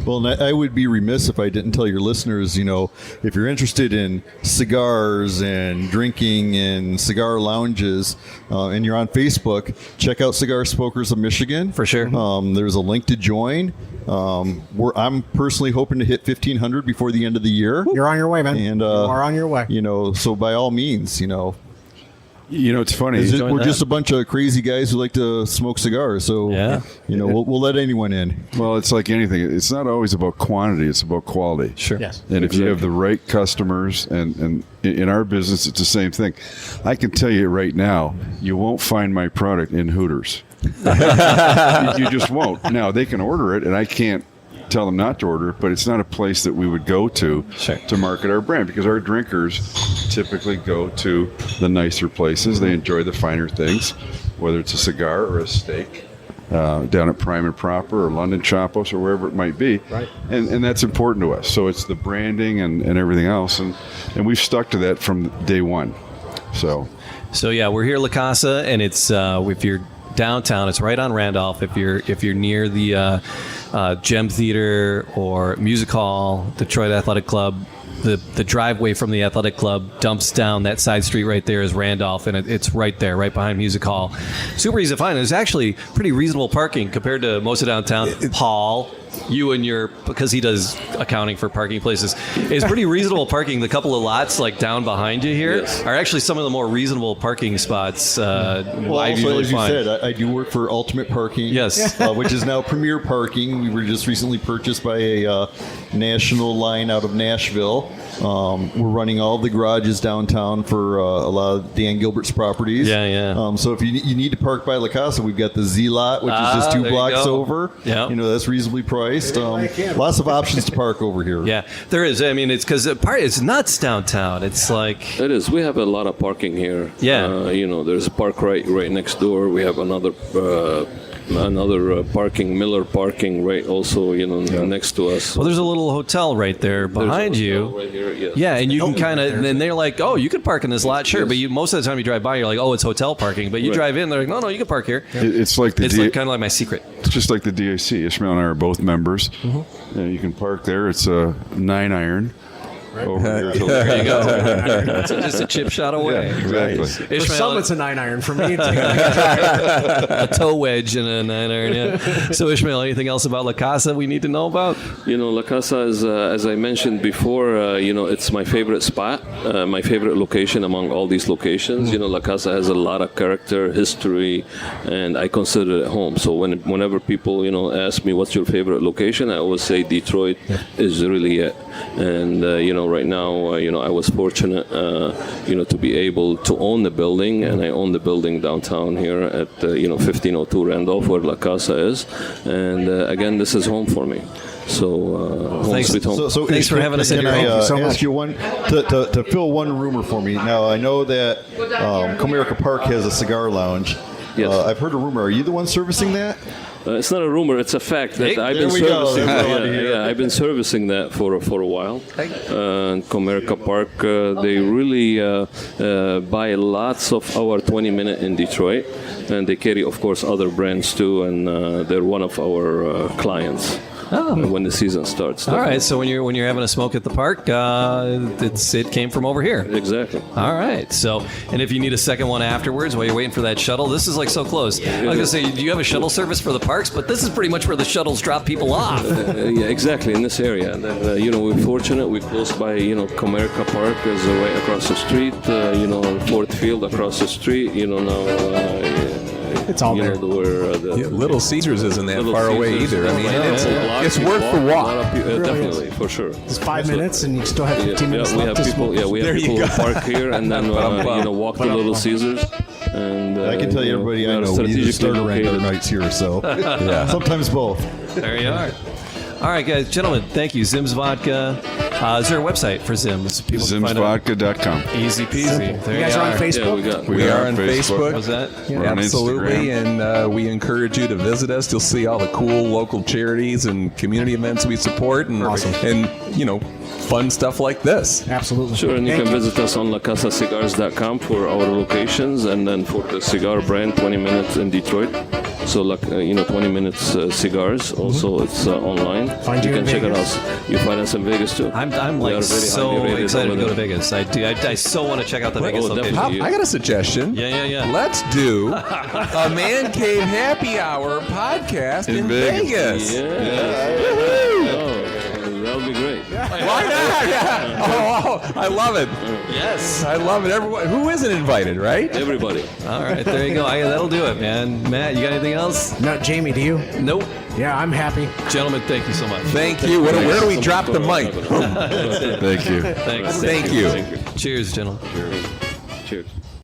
Well, I would be remiss if I didn't tell your listeners, if you're interested in cigars and drinking and cigar lounges, and you're on Facebook, check out Cigar Smokers of Michigan. For sure. There's a link to join. I'm personally hoping to hit 1,500 before the end of the year. You're on your way, man. And you are on your way. So by all means, it's funny. We're just a bunch of crazy guys who like to smoke cigars. So, we'll let anyone in. Well, it's like anything. It's not always about quantity. It's about quality. Sure. Yes. And if you have the right customers, and in our business, it's the same thing. I can tell you right now, you won't find my product in Hooters. You just won't. Now, they can order it, and I can't tell them not to order it, but it's not a place that we would go to to market our brand, because our drinkers typically go to the nicer places. They enjoy the finer things, whether it's a cigar or a steak. down at Prime and Proper or London Chapos or wherever it might be. Right. And that's important to us. So it's the branding and everything else. And we've stuck to that from day one. So yeah, we're here at La Casa, and it's if you're downtown, it's right on Randolph. If you're near the Gem Theater or Music Hall, Detroit Athletic Club, the driveway from the athletic club dumps down that side street right there is Randolph, and it's right there, right behind Music Hall. Super easy to find. There's actually pretty reasonable parking compared to most of downtown. Paul, you and because he does accounting for parking places, it's pretty reasonable parking. The couple of lots like down behind you here are actually some of the more reasonable parking spots. Well, also, as you said, I do work for Ultimate Parking, yes, which is now Premier Parking. We were just recently purchased by a national line out of Nashville. We're running all the garages downtown for a lot of Dan Gilbert's properties. So if you need to park by La Casa, we've got the Z lot, which is just 2 blocks over. Yeah, that's reasonably priced. Lots of options to park over here. Yeah, there is. I mean, it's because it's nuts downtown. It's like it is. We have a lot of parking here. Yeah, there's a park right next door. We have another parking, Miller parking, right also, next to us. Well, there's a little hotel right there behind you. Right here, yes. Yeah, and you can kind of, and they're like, oh, you can park in this lot, sure. But most of the time you drive by, you're like, oh, it's hotel parking. But you drive in, they're like, no, you can park here. It's like it's kind of like my secret. It's just like the DAC. Ishmael and I are both members. Mm-hmm. You can park there. It's a 9-iron. Right. Over here. There you go. It's just a chip shot away. Yeah, exactly. Ishmael, for some, it's a 9-iron. For me, it's a toe wedge and a 9-iron. Yeah. So, Ishmael, anything else about La Casa we need to know about? La Casa is, as I mentioned before, it's my favorite spot, my favorite location among all these locations. La Casa has a lot of character, history, and I consider it home. So whenever people, ask me what's your favorite location, I always say Detroit is really it. And, right now, I was fortunate, to be able to own the building, and I own the building downtown here at, 1502 Randolph, where La Casa is. And, again, this is home for me. So, thanks. Home. So thanks for having us in your home. Can I so ask you to fill one rumor for me? Now, I know that Comerica Park has a cigar lounge. Yes. I've heard a rumor. Are you the one servicing that? It's not a rumor; it's a fact that I've been servicing. I've been servicing that for a while. Comerica Park, they really buy lots of our 20-minute in Detroit, and they carry, of course, other brands too, and they're one of our clients. When the season starts. All right, so when you're having a smoke at the park, it came from over here. Exactly. All right, so and if you need a second one afterwards while you're waiting for that shuttle, this is like so close. I was gonna say, do you have a shuttle service for the parks? But this is pretty much where the shuttles drop people off. Yeah, exactly, in this area. And then, we're fortunate. We're close by, Comerica Park is right across the street. Ford Field across the street. It's all there. Little Caesars isn't that far away either. I mean, it's worth the walk. Definitely, for sure. It's 5 minutes, and you still have 15 minutes left to smoke. We have people who park here and then walk to Little Caesars. And I can tell you, everybody I know, we either start or end our nights here, so sometimes both. There you are. All right, guys, gentlemen, thank you. ZIMS Vodka. Is there a website for ZIMS? ZIMSvodka.com. Easy peasy. There you guys are on Facebook? Yeah, we are on Facebook. What's that? Yeah, absolutely, and we encourage you to visit us. You'll see all the cool local charities and community events we support, and fun stuff like this. Absolutely. Sure, and you can visit us on lacasacigars.com for our locations, and then for the cigar brand, 20 minutes in Detroit. So, 20 minutes cigars. Also, it's online. Find you can check Vegas? it out. You find us in Vegas too. I'm like so excited to go to Vegas. I so want to check out the Vegas location. I got a suggestion. Yeah. Let's do a Man Cave Happy Hour podcast in Vegas. That'll be great. Why not? Yeah. Oh, I love it. Yes. I love it. Everyone, who isn't invited, right? Everybody. All right, there you go. That'll do it, man. Matt, you got anything else? No, Jamie, do you? Nope. Yeah, I'm happy. Gentlemen, thank you so much. Thank you. Where do we drop the mic? Thank you. Thanks. Thank you. Cheers, gentlemen. Cheers.